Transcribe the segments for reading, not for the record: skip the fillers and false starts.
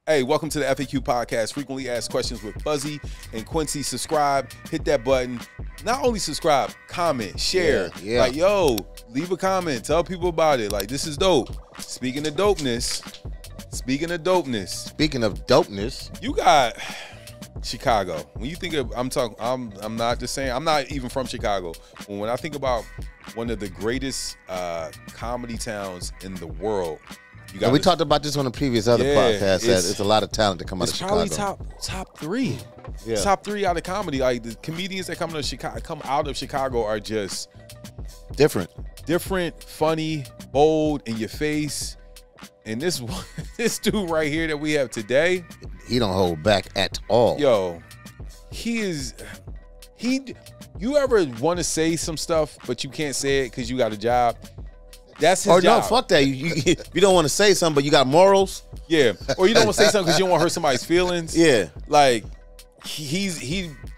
Hey, welcome to the FAQ podcast, frequently asked questions with Fuzzy and Quincy. Subscribe, hit that button. Not only subscribe, comment, share. Yeah. Like, yo, leave a comment, tell people about it. Like, this is dope. Speaking of dopeness, Speaking of dopeness, you got Chicago. When you think of, I'm not just saying, I'm not even from Chicago. But when I think about one of the greatest comedy towns in the world, we talked about this on the previous other podcast. That it's a lot of talent to come out of Chicago. It's probably top three. Yeah. Top three out of comedy. Like the comedians that come out of Chicago are just different, funny, bold, in your face. And this dude right here that we have today, he don't hold back at all. Yo, you ever want to say some stuff but you can't say it because you got a job? That's his job. No, fuck that. You don't want to say something, but you got morals. Yeah, or you don't want to say something because you don't want to hurt somebody's feelings. Yeah, like he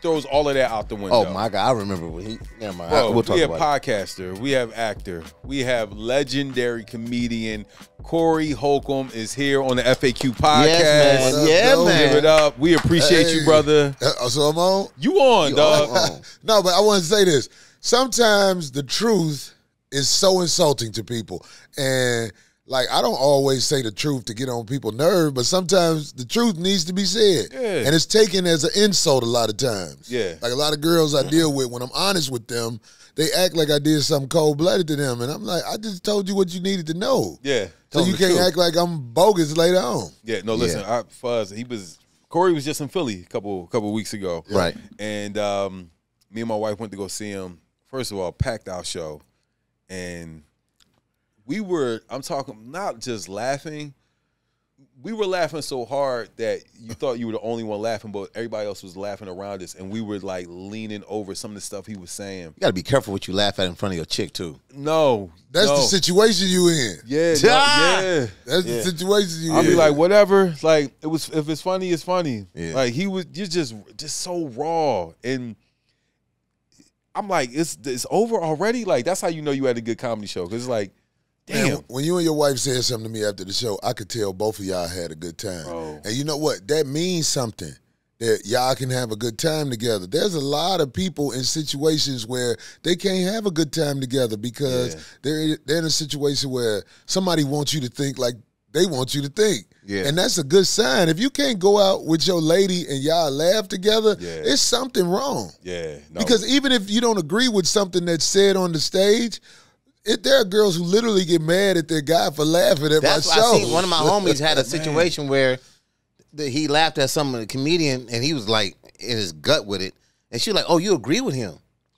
throws all of that out the window. Oh my God, I remember when he. Never mind. Bro, we'll talk we have about podcaster, we have actor, we have legendary comedian Corey Holcomb is here on the FAQ podcast. Yes, man. Give it up. We appreciate you, brother. So I'm on. You on, dog? No, but I want to say this. Sometimes the truth is so insulting to people, and like I don't always say the truth to get on people's nerves, but sometimes the truth needs to be said, and it's taken as an insult a lot of times. Yeah, like a lot of girls I deal with, when I'm honest with them, they act like I did something cold-blooded to them, and I'm like, I just told you what you needed to know. Yeah, so you can't act like I'm bogus later on. Yeah, no, listen, Corey was just in Philly a couple weeks ago, right? And me and my wife went to go see him. First of all, packed out show. And I'm talking not just laughing, we were laughing so hard that you thought you were the only one laughing, but everybody else was laughing around us, and we were like leaning over some of the stuff he was saying. You got to be careful what you laugh at in front of your chick too. That's the situation you in. Yeah, that's the situation you in. I'll be like, whatever. Like if it's funny, it's funny. Yeah. Like you're just so raw, and I'm like, it's over already? Like, that's how you know you had a good comedy show. Because it's like, damn. Man, when you and your wife said something to me after the show, I could tell both of y'all had a good time. Bro. And you know what? That means something, that y'all can have a good time together. There's a lot of people in situations where they can't have a good time together because they're in a situation where somebody wants you to think like they want you to think. Yeah. And that's a good sign. If you can't go out with your lady and y'all laugh together, it's something wrong. Yeah. No. Because even if you don't agree with something that's said on the stage, there are girls who literally get mad at their guy for laughing at my show. I seen one of my homies had a situation where he laughed at some of the comedian and he was like in his gut with it. And she was like, oh, you agree with him?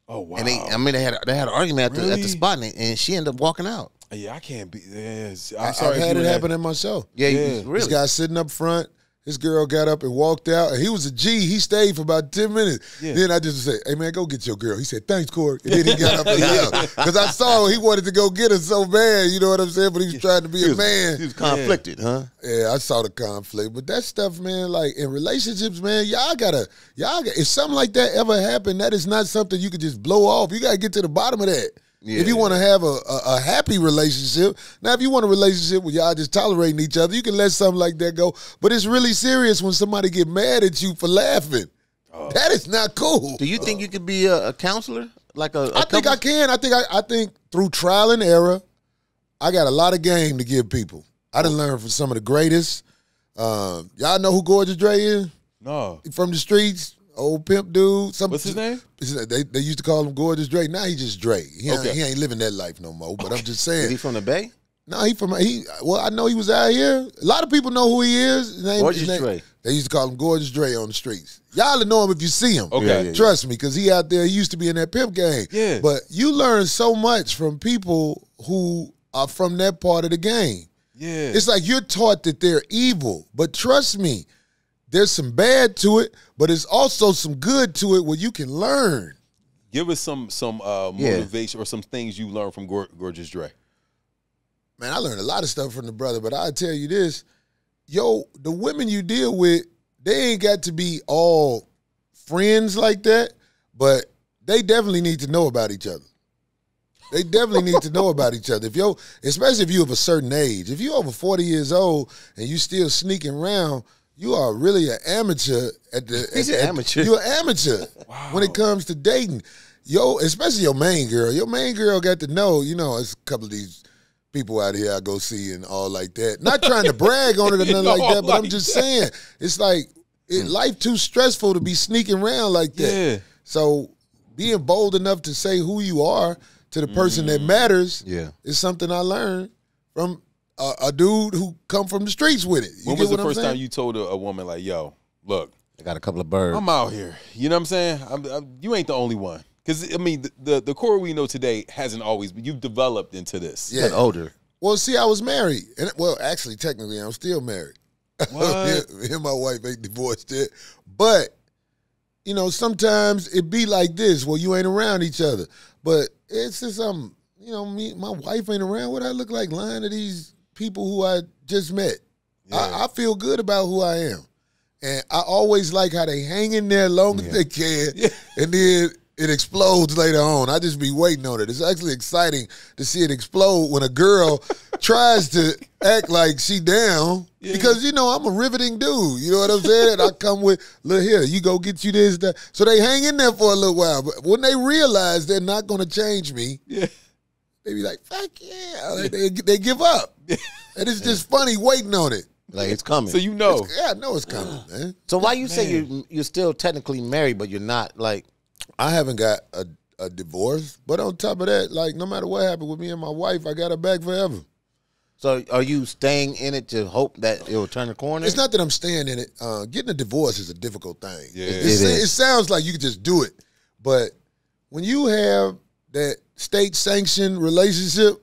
Oh, wow. And they had an argument at the spot and she ended up walking out. Yeah, I can't be. I'm sorry. I've had it happen at my show. Yeah. This Really? guy sitting up front. His girl got up and walked out, and he was a G. He stayed for about 10 minutes. Yeah. Then I just said, hey, man, go get your girl. He said, thanks, Corey. And then he got up and left. Because I saw he wanted to go get her so bad, you know what I'm saying? But he was trying to be a man. He was conflicted, huh? Yeah, I saw the conflict. But that stuff, man, like in relationships, man, y'all gotta, if something like that ever happened, that is not something you could just blow off. You got to get to the bottom of that. Yeah. If you want to have a happy relationship, now if you want a relationship where y'all just tolerating each other, you can let something like that go. But it's really serious when somebody get mad at you for laughing. That is not cool. Do you think you could be a counselor? I think I can. I think through trial and error, I got a lot of game to give people. I done learned from some of the greatest. Y'all know who Gorgeous Dre is? No. From the streets. Old pimp dude. What's his name? They used to call him Gorgeous Dre. Now he just Dre. He ain't living that life no more. But I'm just saying. Is he from the Bay? No, well, I know he was out here. A lot of people know who he is. Gorgeous Dre. They used to call him Gorgeous Dre on the streets. Y'all know him if you see him. Okay. Trust me, because he out there, he used to be in that pimp game. Yeah. But you learn so much from people who are from that part of the game. Yeah. It's like you're taught that they're evil. But trust me, there's some bad to it, but there's also some good to it where you can learn. Give us some motivation or some things you learned from Gorgeous Dre. Man, I learned a lot of stuff from the brother, but I'll tell you this. The women you deal with, they ain't got to be all friends like that, but they definitely need to know about each other. They definitely need to know about each other. Especially if you're of a certain age. If you're over 40 years old and you still sneaking around, you are really an amateur He's an amateur. You're an amateur when it comes to dating. Especially your main girl. Your main girl got to know, it's a couple of these people out here I go see and all like that. Not trying to brag on it or nothing like that, but I'm just saying, it's like life too stressful to be sneaking around like that. Yeah. So being bold enough to say who you are to the person that matters is something I learned from a dude who come from the streets with it. When was the first time you told a woman, like, yo, look, I got a couple of birds. I'm out here. You know what I'm saying? You ain't the only one. Because, I mean, the Corey we know today hasn't always been. You've developed into this. Yeah. Older. Well, see, I was married. Actually, technically, I'm still married. What? Me and my wife ain't divorced yet. But, sometimes it be like this. Well, you ain't around each other. But it's just my wife ain't around. What I look like lying to these people who I just met? Yeah. I feel good about who I am. And I always like how they hang in there long as they can. Yeah. And then it explodes later on. I just be waiting on it. It's actually exciting to see it explode when a girl tries to act like she down because, I'm a riveting dude. You know what I'm saying? And I come with, look here, you go get you this, that. So they hang in there for a little while. But when they realize they're not going to change me, they be like, fuck yeah. They give up. And it's just funny waiting on it. Like, it's coming. So I know it's coming, man. So why you say you're still technically married, but you're not, like... I haven't got a divorce, but on top of that, like, no matter what happened with me and my wife, I got her back forever. So are you staying in it to hope that it will turn the corner? It's not that I'm staying in it. Getting a divorce is a difficult thing. Yeah. It sounds like you could just do it, but when you have that state-sanctioned relationship,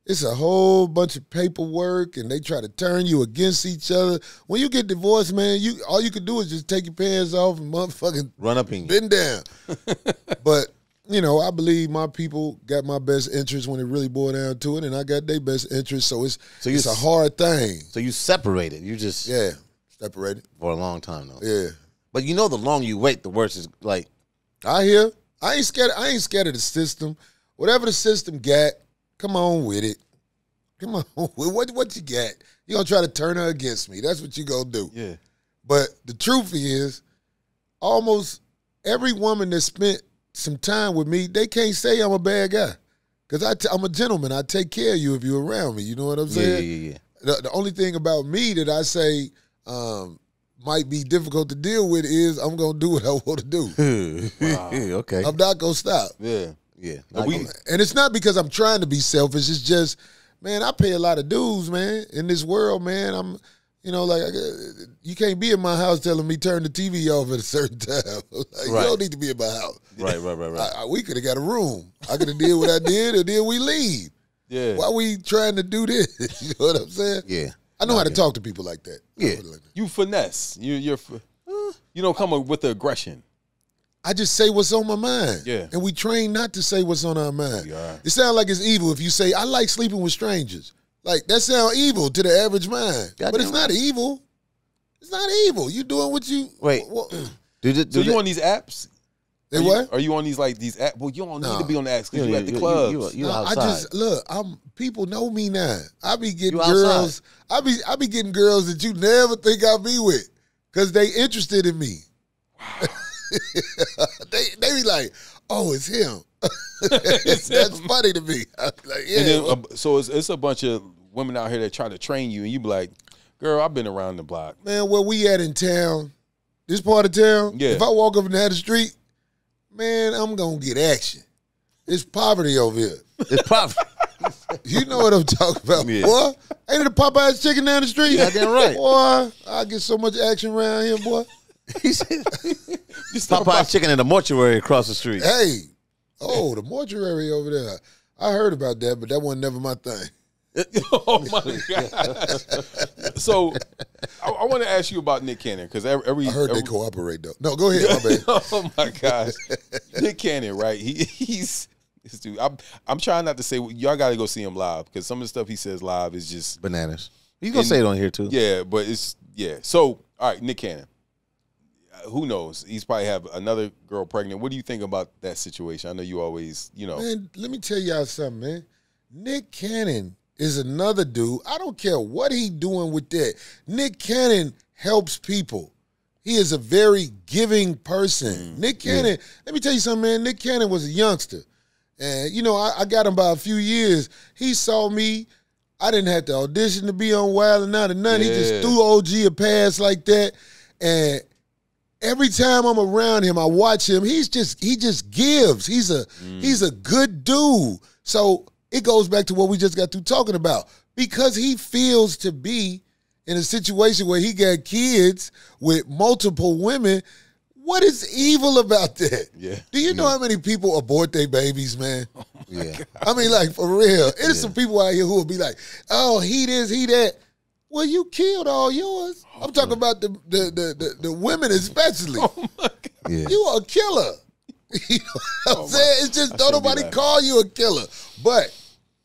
it's a whole bunch of paperwork, and they try to turn you against each other. When you get divorced, man, all you can do is just take your pants off and motherfucking run up in you. Bend down. But, I believe my people got my best interest when it really boiled down to it, and I got their best interest, so it's a hard thing. So you separated. You just... Yeah, separated. For a long time, though. Yeah. But the longer you wait, the worse it's like... I ain't scared of the system. Whatever the system got, come on with it. Come on. What you got? You gonna try to turn her against me. That's what you gonna do. Yeah. But the truth is, almost every woman that spent some time with me, they can't say I'm a bad guy. Because I'm a gentleman. I take care of you if you're around me. You know what I'm saying? Yeah. The only thing about me that I say might be difficult to deal with is I'm gonna do what I want to do. Wow. Okay. I'm not gonna stop. Yeah. Yeah. And it's not because I'm trying to be selfish. It's just, man, I pay a lot of dues, man, in this world, man. I'm, you can't be in my house telling me turn the TV off at a certain time. You don't need to be in my house. Right. We could have got a room. I could have did what I did, and then we leave. Yeah. Why we trying to do this? You know what I'm saying? Yeah. I know how to talk to people like that. Yeah. You finesse. You don't come up with the aggression. I just say what's on my mind. Yeah. And we train not to say what's on our mind. Yeah. It sounds like it's evil if you say, I like sleeping with strangers. Like, that sounds evil to the average mind. But it's not evil. It's not evil. You doing what you... Wait. So you on these apps? What? Are you on these apps? Well, you don't need to be on the apps because you at the clubs. You outside. People know me now. I be getting girls. I be getting girls that you never think I'll be with because they interested in me. Wow. they be like, oh, it's him. That's funny to me. I'm like, yeah. And then, so it's a bunch of women out here that try to train you, and you be like, girl, I've been around the block. Man, where we at in town, this part of town, yeah. If I walk up and down the street, man, I'm going to get action. It's poverty over here. It's poverty. You know what I'm talking about, yeah. Boy. Ain't it a Popeyes Chicken down the street? Yeah, damn right. Boy, I get so much action around here, boy. He said, Popeyes Chicken in the mortuary across the street. Hey, the mortuary over there. I heard about that, but that wasn't never my thing. Oh my God! So I want to ask you about Nick Cannon because I heard they cooperate though. No, go ahead, my bad. Oh my gosh, Nick Cannon, right? He's this dude. I'm trying not to say y'all got to go see him live because some of the stuff he says live is just bananas. You gonna say it on here too? Yeah, but So all right, Nick Cannon. who knows? He's probably have another girl pregnant. What do you think about that situation? I know you always, Man, let me tell y'all something, man. Nick Cannon is another dude. I don't care what he doing with that. Nick Cannon helps people. He is a very giving person. Nick Cannon, let me tell you something, man. Nick Cannon was a youngster. And, I got him by a few years. He saw me. I didn't have to audition to be on Wild and Out or nothing. Yeah. He just threw OG a pass like that. And every time I'm around him, I watch him. He just gives. He's a good dude. So it goes back to what we just got through talking about. Because he feels to be in a situation where he got kids with multiple women, what is evil about that? Yeah. Do you know how many people abort their babies, man? Yeah. I mean, like, for real. There's some people out here who will be like, oh, he this, he that. Well, you killed all yours. I'm talking about the women especially. Oh my God. Yeah. You are a killer. You know what I'm saying? It's just don't nobody call you a killer. But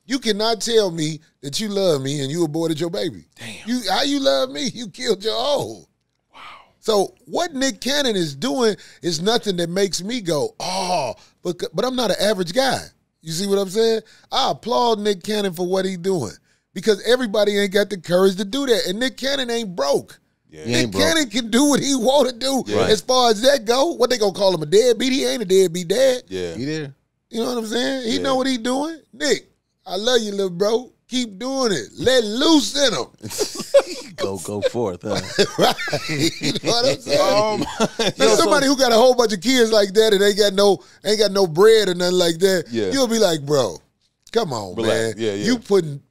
you cannot tell me that you love me and you aborted your baby. Damn. How you love me? You killed your own. Wow. So what Nick Cannon is doing is nothing that makes me go, oh, but I'm not an average guy. You see what I'm saying? I applaud Nick Cannon for what he's doing because everybody ain't got the courage to do that. And Nick Cannon ain't broke. Yeah. Nick Cannon can do what he want to do. Yeah. As far as that go, what they gonna call him, a deadbeat? He ain't a deadbeat dad. Yeah. You there? You know what I'm saying? He know what he doing. Nick, I love you, little bro. Keep doing it. Let loose in him. Go forth, huh? Right. You know what I'm saying? Now, somebody who got a whole bunch of kids like that and ain't got no bread or nothing like that, you'll be like, bro, come on, Relax. man. Yeah.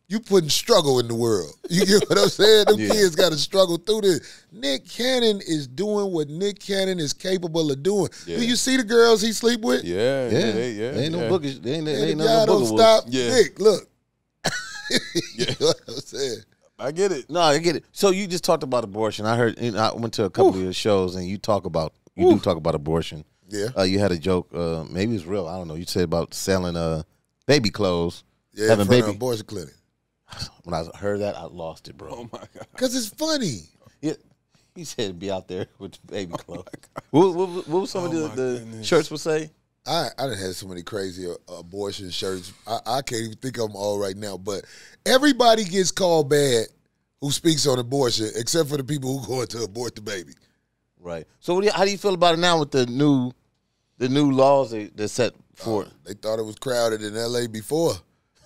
You putting struggle in the world. You get what I'm saying? Them kids got to struggle through this. Nick Cannon is doing what Nick Cannon is capable of doing. Yeah. Do you see the girls he sleep with? Yeah. They ain't no bookish. They ain't Y'all no don't booger stop. Yeah. Nick, look. You know what I'm saying? I get it. No, I get it. So you just talked about abortion. I heard. I went to a couple of your shows, and you do talk about abortion. Yeah. You had a joke. Maybe it's real. I don't know. You said about selling baby clothes. Yeah, having in front baby. of abortion clinic. When I heard that, I lost it, bro. Oh my God. Because it's funny. Yeah, he said be out there with baby clothes. What was some of the shirts would say? I done had so many crazy abortion shirts. I can't even think of them all right now. But everybody gets called bad who speaks on abortion, except for the people who go to abort the baby. Right. So how do you feel about it now with the new laws they set for it? They thought it was crowded in L.A. before.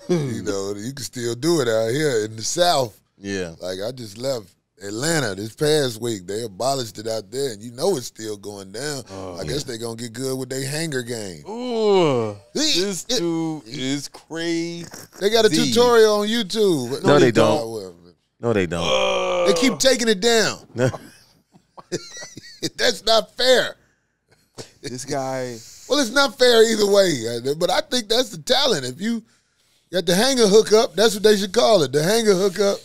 You know, you can still do it out here in the South. Yeah. Like, I just left Atlanta this past week. They abolished it out there, and you know it's still going down. I guess they're going to get good with their hanger game. Ooh, this dude is crazy. They got a tutorial on YouTube. No, they don't. No, they don't. They keep taking it down. That's not fair. This guy. Well, it's not fair either way, but I think that's the talent. If you got the hanger hookup, that's what they should call it, the hanger hookup.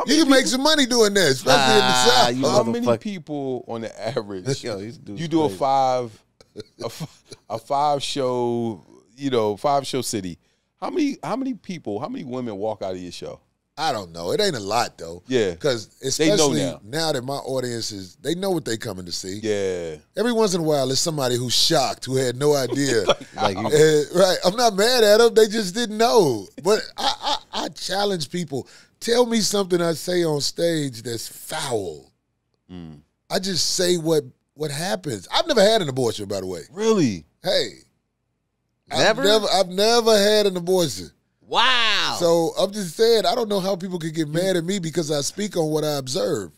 You can make some money doing that, especially in the South. How many people on the average? Yo, you do a five show, 5-show city. How many people? How many women walk out of your show? I don't know. It ain't a lot, though. Yeah. Because especially now that my audience they know what they coming to see. Yeah. Every once in a while, there's somebody who's shocked, who had no idea. Like you. Right. I'm not mad at them. They just didn't know. But I challenge people. Tell me something I say on stage that's foul. I just say what happens. I've never had an abortion, by the way. Really? Hey. Never? I've never had an abortion. Wow. So I'm just saying, I don't know how people could get mad at me because I speak on what I observe.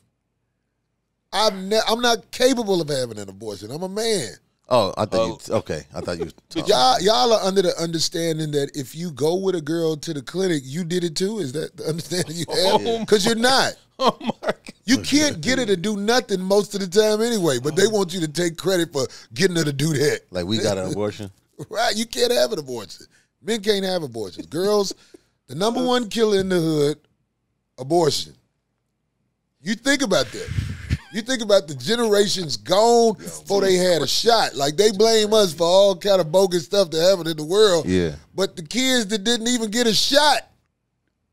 I'm not capable of having an abortion. I'm a man. Oh, I thought okay. I thought you. Y'all are under the understanding that if you go with a girl to the clinic, you did it too. Is that the understanding you have? Because you're not. Oh my God. You can't get her to do nothing most of the time anyway. But they want you to take credit for getting her to do that. Like we got an abortion. Right? You can't have an abortion. Men can't have abortions. Girls, the number one killer in the hood, abortion. You think about that. You think about the generations gone before they had a shot. Like, they blame us for all kind of bogus stuff that happened in the world. Yeah. But the kids that didn't even get a shot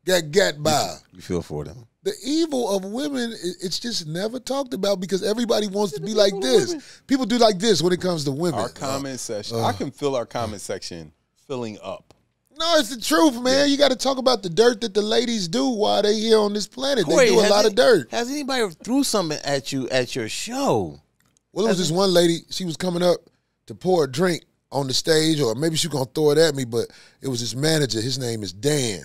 got by. You feel for them. the evil of women, it's just never talked about because everybody wants to be like this. People do like this when it comes to women. Our comment section, I can feel our comment section filling up. No, it's the truth, man. Yeah. You got to talk about the dirt that the ladies do while they here on this planet. They do a lot of dirt. Has anybody threw something at you at your show? Well, it was this one lady. She was coming up to pour a drink on the stage, or maybe she was going to throw it at me, but it was this manager. His name is Dan,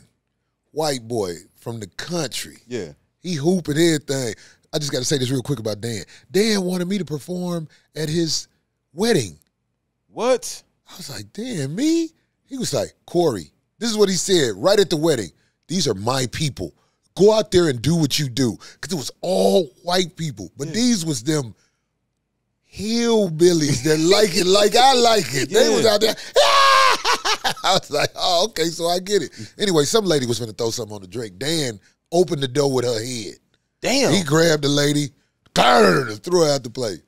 white boy from the country. Yeah. He hooping everything. I just got to say this real quick about Dan. Dan wanted me to perform at his wedding. What? I was like, damn, me? He was like, Corey, this is what he said right at the wedding. These are my people. Go out there and do what you do. Because it was all white people. But these was them hillbillies that like it like I like it. They was out there. I was like, oh, okay, so I get it. Anyway, some lady was going to throw something on the drink. Dan opened the door with her head. Damn. He grabbed the lady, and threw her out the plate.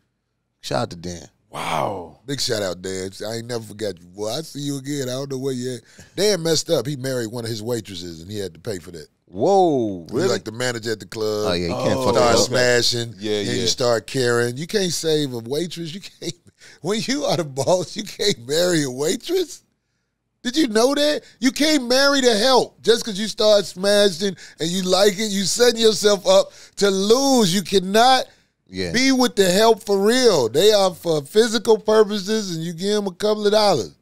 Shout out to Dan. Wow. Big shout out, Dan. I ain't never forgot you. Boy, I see you again. I don't know where you at. Dan messed up. He married one of his waitresses, and he had to pay for that. Whoa, really? Like the manager at the club. Oh, yeah, you can't fuck start up. smashing. Yeah. You start caring. You can't save a waitress. You can't. When you are the boss, you can't marry a waitress. Did you know that? You can't marry the help just because you start smashing and you like it. You setting yourself up to lose. You cannot be with the help for real. They are for physical purposes, and you give them a couple of dollars.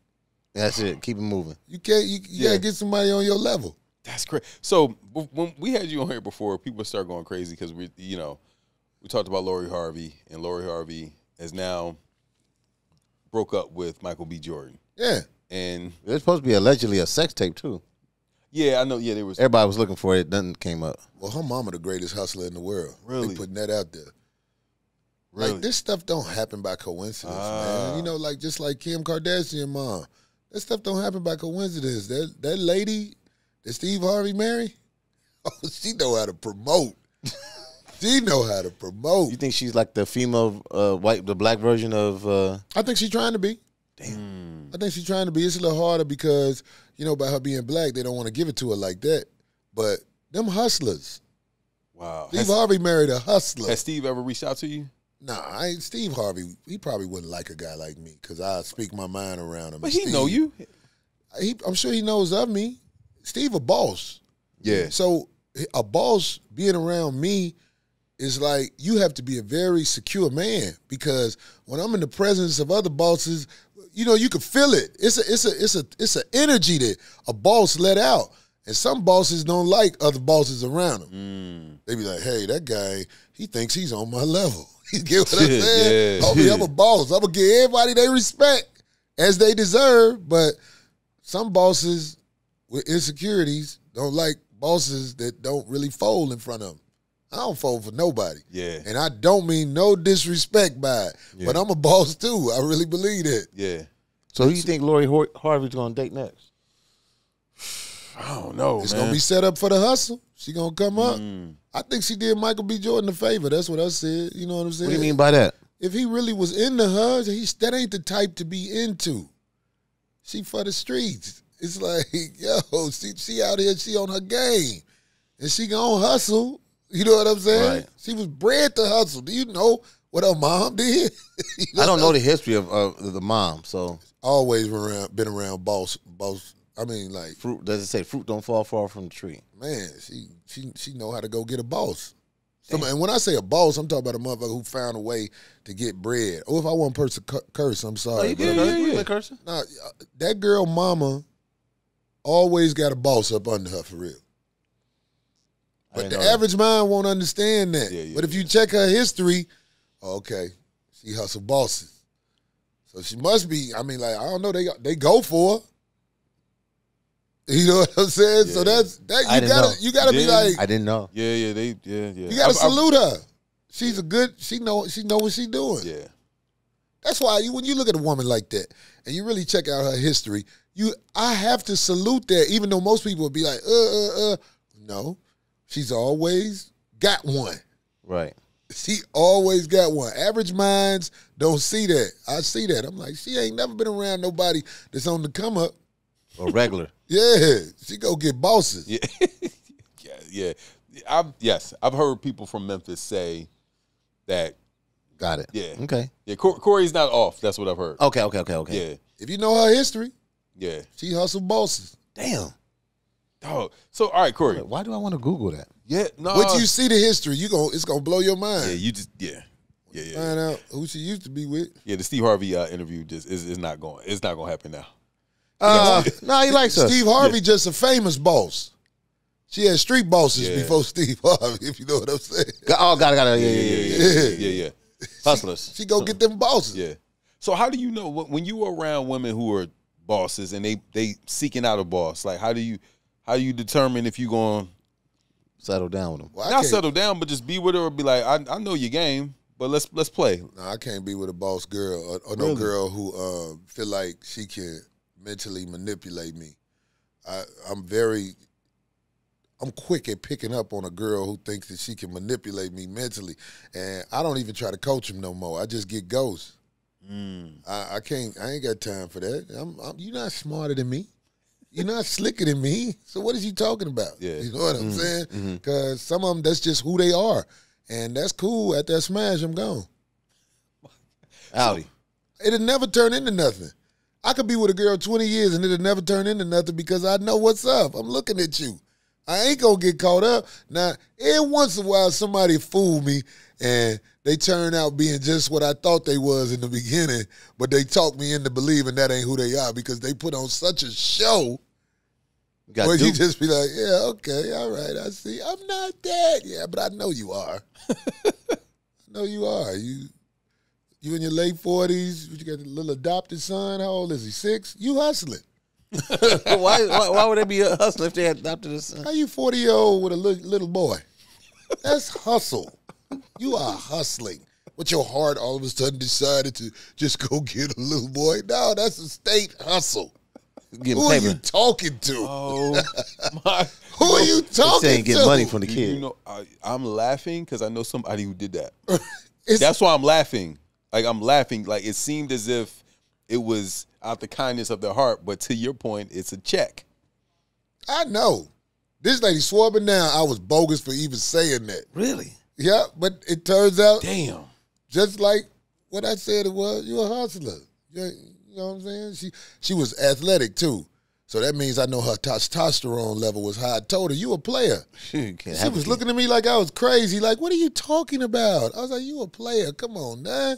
That's it. Keep it moving. You can't. You gotta get somebody on your level. That's great. So when we had you on here before, people start going crazy because we talked about Lori Harvey, and Lori Harvey has now broke up with Michael B. Jordan. Yeah. And there's supposed to be allegedly a sex tape too. Yeah, I know. Yeah, there was. Everybody was looking for it. Nothing came up. Well, her mama the greatest hustler in the world. Really? They putting that out there. Really? Like, this stuff don't happen by coincidence, man. You know, like just like Kim Kardashian mom. That stuff don't happen by coincidence. That lady that Steve Harvey married, oh, she know how to promote. She know how to promote. You think she's like the female the black version of I think she's trying to be. Damn. I think she's trying to be. It's a little harder because, by her being black, they don't want to give it to her like that. But them hustlers. Wow. Steve Harvey married a hustler. Has Steve ever reached out to you? Nah, Steve Harvey, he probably wouldn't like a guy like me because I speak my mind around him. But he know you. I'm sure he knows of me. Steve a boss. Yeah. So a boss being around me is like you have to be a very secure man because when I'm in the presence of other bosses, you can feel it. It's an energy that a boss let out. And some bosses don't like other bosses around them. They be like, hey, that guy, he thinks he's on my level. You get what I'm saying? I'm a boss. I'm going to give everybody their respect as they deserve. But some bosses with insecurities don't like bosses that don't really fold in front of them. I don't fold for nobody. Yeah. And I don't mean no disrespect by it. Yeah. But I'm a boss too. I really believe that. Yeah. So who you think Lori Harvey's going to date next? I don't know, It's going to be set up for the hustle. She going to come up. I think she did Michael B. Jordan a favor. That's what I said. You know what I'm saying? What do you mean by that? If he really was into her, that ain't the type to be into. She for the streets. It's like, yo, she out here, she on her game. And she gonna hustle. You know what I'm saying? Right. She was bred to hustle. Do you know what her mom did? I don't know the history of the mom, so. Always been around boss. I mean, like. Fruit, does it say fruit don't fall far from the tree? Man, she know how to go get a boss. And when I say a boss, I'm talking about a motherfucker who found a way to get bread. Or if I want a person curse, I'm sorry. Oh, you can curse? Nah, that girl mama always got a boss up under her for real. But the average mind won't understand that. Yeah, but if you check her history, okay, she hustle bosses. So she must be, I mean, like, I don't know, they go for her. You know what I'm saying? Yeah. So you gotta be like, I didn't know. Yeah. You gotta salute her. She's a good, she know what she's doing. Yeah. That's why when you look at a woman like that and you really check out her history, I have to salute that, even though most people would be like, no. She's always got one. Right. She always got one. Average minds don't see that. I see that. I'm like, she ain't never been around nobody that's on the come up. Or regular. Yeah. She go get bosses. Yeah. I've heard people from Memphis say that. Got it. Yeah. Okay. Yeah, Corey's not off. That's what I've heard. Okay. Yeah. If you know her history, Yeah. she hustled bosses. Damn. Oh, so all right, Corey. Why do I want to Google that? Yeah, no. Once you see the history, it's gonna blow your mind. Yeah, you just Find out who she used to be with. Yeah, the Steve Harvey interview just is not going. It's not gonna happen now. No, he likes us. Steve Harvey just a famous boss. She had street bosses before Steve Harvey, if you know what I'm saying. Oh, got it. Yeah. Hustlers. She go get them bosses. Yeah. So how do you know when you were around women who are bosses and they seeking out a boss? Like how do you determine if you going settle down with them? Well, not settle down, but just be with her or be like, I know your game, but let's play. No, I can't be with a boss girl or no girl who feel like she can mentally manipulate me. I'm quick at picking up on a girl who thinks that she can manipulate me mentally, and I don't even try to coach him no more. I just get ghosts. I can't. I ain't got time for that. You're not smarter than me. You're not slicker than me. So what is you talking about? Yeah. You know what I'm saying? Because some of them, that's just who they are, and that's cool. At that smash, I'm gone. Howdy. It'll never turn into nothing. I could be with a girl 20 years and it'll never turn into nothing because I know what's up. I'm looking at you. I ain't gonna get caught up. Now, every once in a while, somebody fool me and they turn out being just what I thought they was in the beginning, but they talk me into believing that ain't who they are because they put on such a show where you just be like, yeah, okay, all right, I see. I'm not that. Yeah, but I know you are. I know you are. You in your late 40s, you got a little adopted son. How old is he, 6? You hustling. Why would they be a hustler if they had adopted a son? How you 40-year-old with a little boy? That's hustle. You are hustling. With your heart all of a sudden decided to just go get a little boy. No, that's a state hustle. Who are you talking to? Oh, my. Who are you talking saying to? Get money from the kid. You know, I'm laughing because I know somebody who did that. That's why I'm laughing. Like, I'm laughing. Like, it seemed as if it was out the kindness of their heart, but to your point, it's a check. I know. This lady swore me down I was bogus for even saying that. Really? Yeah, but it turns out, Damn. just like what I said it was, you're a hustler. You know what I'm saying? She was athletic, too. So that means I know her testosterone level was high. I told her, you a player. She was looking at me like I was crazy. Like, what are you talking about? I was like, you a player. Come on, man.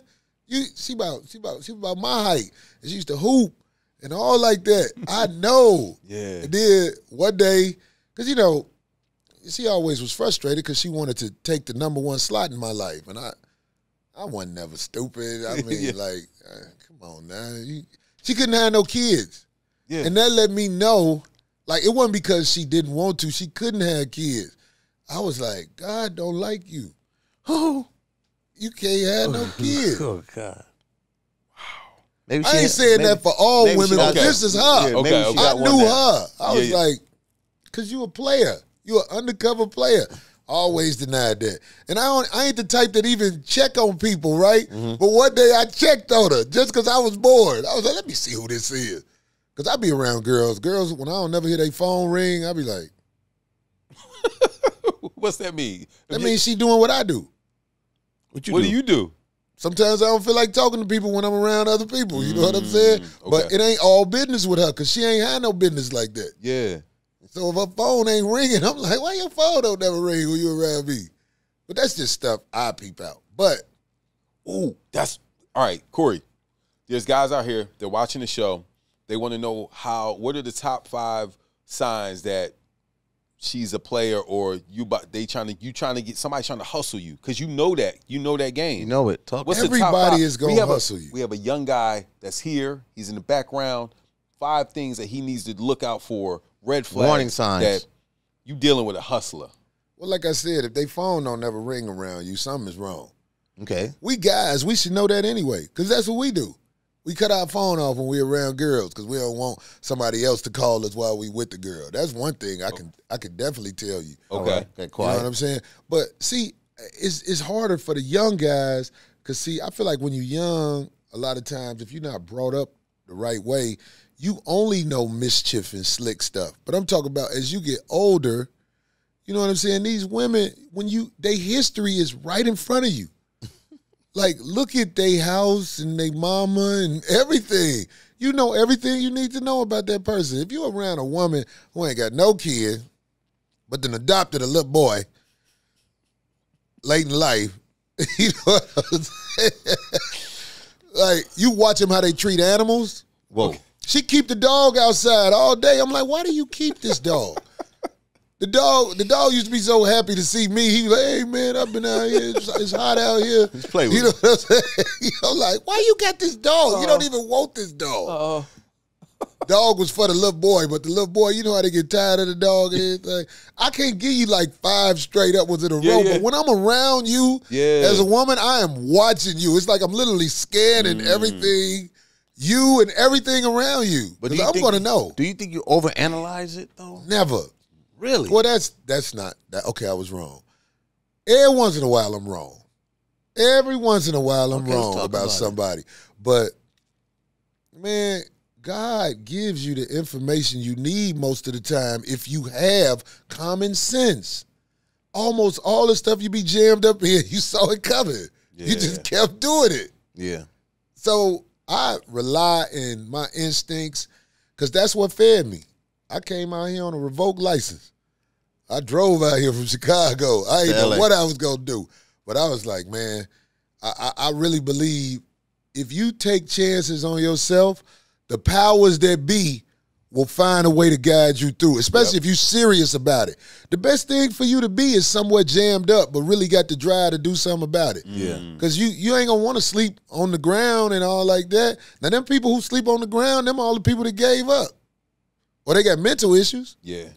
She about my height. And she used to hoop and all like that. I know. Yeah. And then one day, because, you know, she always was frustrated because she wanted to take the #1 slot in my life. And I wasn't never stupid. I mean, come on now. She couldn't have no kids. Yeah. And that let me know, like, it wasn't because she didn't want to. She couldn't have kids. I was like, God don't like you. Oh, you can't have no kids. Oh, God. Wow. I ain't saying that for all women, but this is her. Yeah, I knew her. I was like, because you a player. You an undercover player. Always denied that. And I ain't the type that even check on people, right? But one day I checked on her just because I was bored. I was like, let me see who this is. Because I be around girls. Girls, when I don't never hear their phone ring, I be like. What's that mean? That means she doing what I do. What do you do? Sometimes I don't feel like talking to people when I'm around other people. You know what I'm saying? Okay. But it ain't all business with her because she ain't had no business like that. Yeah. So if her phone ain't ringing, I'm like, why your phone don't never ring when you around me? But that's just stuff I peep out. But, all right, Corey. There's guys out here, they're watching the show. They want to know what are the top 5 signs that she's a player or you trying to get somebody trying to hustle you because you know that game. You know it. Everybody is going to hustle you. We have a young guy that's here. He's in the background. 5 things that he needs to look out for. Red flags. Warning signs. That you dealing with a hustler. Well, like I said, if they phone don't never ring around you, something is wrong. Okay. We guys, we should know that anyway because that's what we do. We cut our phone off when we're around girls because we don't want somebody else to call us while we with the girl. That's one thing I can definitely tell you. Okay. Quiet. You know what I'm saying? But see, it's harder for the young guys because see, I feel like when you're young, a lot of times if you're not brought up the right way, you only know mischief and slick stuff. But I'm talking about as you get older, You know what I'm saying? These women, their history is right in front of you. Like, look at their house and their mama and everything. You know everything you need to know about that person. If you're around a woman who ain't got no kid, but then adopted a little boy late in life, you know what I'm saying? Like, you watch them how they treat animals. Whoa. She keep the dog outside all day. I'm like, why do you keep this dog? The dog used to be so happy to see me. He was like, hey, man, I've been out here. It's hot out here. Let's play with you know what I'm saying? You know, like, why you got this dog? You don't even want this dog. Dog was for the little boy, but the little boy, you know how they get tired of the dog and everything. I can't give you like 5 straight up ones in a row, but when I'm around you as a woman, I am watching you. It's like I'm literally scanning everything, you and everything around you. But I'm going to know. Do you think you overanalyze it, though? Never. Really? Well, that's not that. Okay, I was wrong. Every once in a while, I'm wrong. Every once in a while, I'm wrong about somebody. But man, God gives you the information you need most of the time if you have common sense. Almost all the stuff you be jammed up in, you saw it coming. Yeah. You just kept doing it. Yeah. So I rely on my instincts because that's what fed me. I came out here on a revoked license. I drove out here from Chicago. I didn't know what I was going to do. But I was like, man, I really believe if you take chances on yourself, the powers that be will find a way to guide you through, especially if you're serious about it. The best thing for you to be is somewhat jammed up, but really got the drive to do something about it. Yeah. Because you ain't going to want to sleep on the ground and all like that. Now, them people who sleep on the ground, them all the people that gave up. Or they got mental issues. Yeah.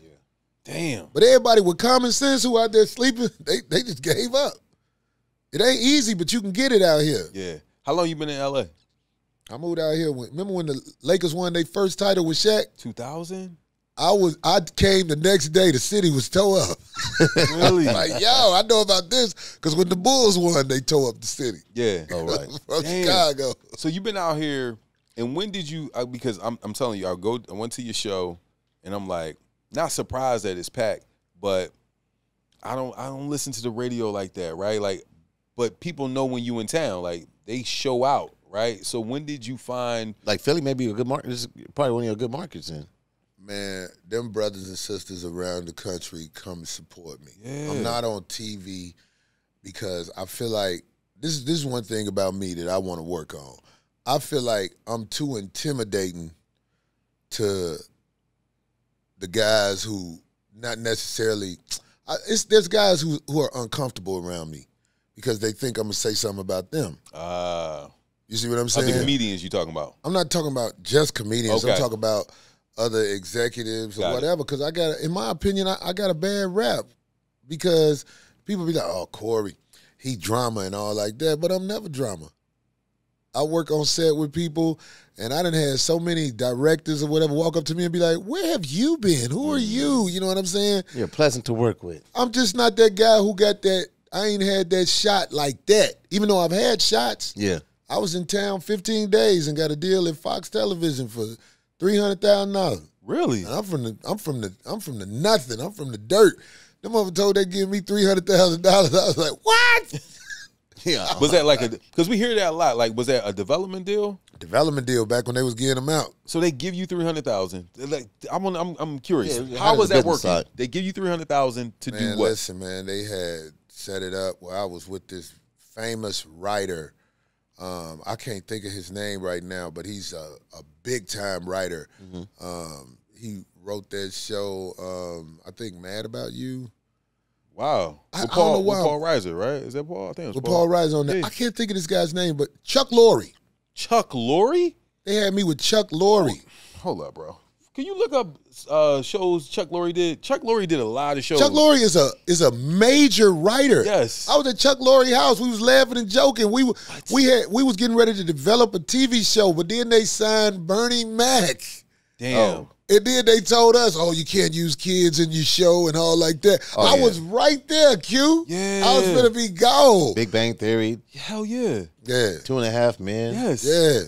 Damn. But everybody with common sense who out there sleeping, they just gave up. It ain't easy, but you can get it out here. Yeah. How long you been in L.A.? I moved out here. Remember when the Lakers won their first title with Shaq? 2000? I came the next day. The city was tore up. Really? Like, yo, I know about this because when the Bulls won, they tore up the city. Yeah. Oh, right. From Chicago. So you've been out here, and when did you? Because I'm telling you, I went to your show, and I'm like, not surprised that it's packed, but I don't listen to the radio like that, right? Like, but people know when you in town, like they show out, right? So when did you find like Philly? Maybe a good market. This is probably one of your good markets. In man, them brothers and sisters around the country come and support me. Yeah. I'm not on TV because I feel like this is one thing about me that I want to work on. I feel like I'm too intimidating to the guys who not necessarily there's guys who are uncomfortable around me because they think I'm gonna say something about them. You see what I'm saying? The comedians you talking about? I'm not talking about just comedians. Okay. I'm talking about other executives or whatever. Because I got, in my opinion, I got a bad rap because people be like, "Oh, Corey, he drama and all like that," but I'm never drama. I work on set with people, and I done had so many directors or whatever walk up to me and be like, "Where have you been? Who are you?" You know what I'm saying? You're pleasant to work with. I'm just not that guy who got that. I ain't had that shot like that. Even though I've had shots. Yeah. I was in town 15 days and got a deal at Fox Television for $300,000. Really? And I'm from the nothing. I'm from the dirt. Them mother told they give me $300,000. I was like, what? Yeah. Was that like because we hear that a lot. Like, was that a development deal? Development deal back when they was getting them out. So they give you $300,000. Like, I'm curious. Yeah, how was that working? Side. They give you $300,000 to do what? Listen, man, they had set it up where I was with this famous writer. I can't think of his name right now, but he's a big time writer. Mm-hmm. He wrote that show. I think Mad About You. Wow. I don't know why. With Paul Reiser, right? Is that Paul? I think it was with Paul Reiser on that. Yeah. I can't think of this guy's name, but Chuck Lorre. Chuck Lorre? They had me with Chuck Lorre. Hold up, bro. Can you look up shows Chuck Lorre did? Chuck Lorre did a lot of shows. Chuck Lorre is a major writer. Yes. I was at Chuck Lorre's house. We was laughing and joking. We was getting ready to develop a TV show, but then they signed Bernie Mac. Damn. And then they told us, "Oh, you can't use kids in your show and all like that." I was right there, Q. Yeah. I was gonna be gold. Big Bang Theory. Hell yeah. Yeah. 2.5 Men. Yes. Yeah.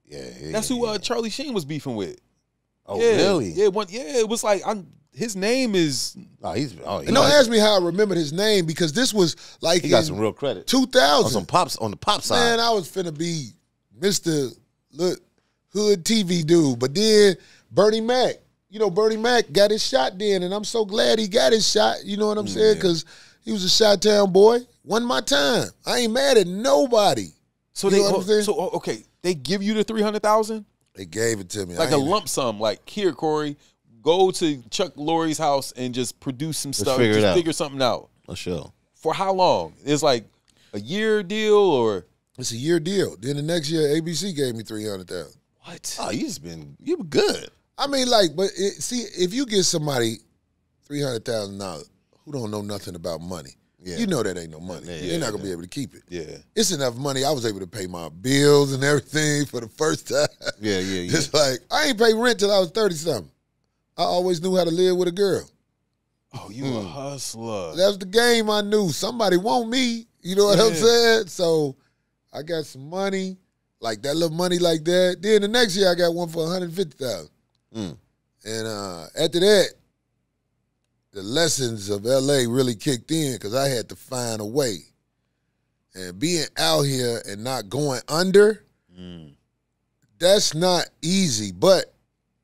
Yeah. That's who Charlie Sheen was beefing with. Oh, yeah. really? Yeah. It was like his name is. And don't ask me how I remembered his name because this was like he got some real credit. 2000 on the pop side. Man, I was finna be Mr. Hood TV dude, but then Bernie Mac. You know, Bernie Mac got his shot then, and I'm so glad he got his shot. You know what I'm saying? Because he was a Chi-Town boy. Wasn't my time. I ain't mad at nobody. So you know what I'm saying? So okay, they give you the 300,000. They gave it to me. Like a lump sum. Like, here, Corey, go to Chuck Lorre's house and just produce some stuff. Figure something out. For sure. For how long? It's like a year deal or? It's a year deal. Then the next year, ABC gave me 300,000. What? Oh, you were good. I mean, like, but see, if you get somebody $300,000 who don't know nothing about money, you know that ain't no money. They're not gonna be able to keep it. Yeah, it's enough money. I was able to pay my bills and everything for the first time. Yeah. It's like I ain't paid rent till I was 30-something. I always knew how to live with a girl. Oh, you a hustler. That's the game I knew. Somebody want me. You know what I'm saying? So I got some money, like that little money like that. Then the next year I got one for $150,000. And after that, the lessons of LA really kicked in because I had to find a way. And being out here and not going under, that's not easy. But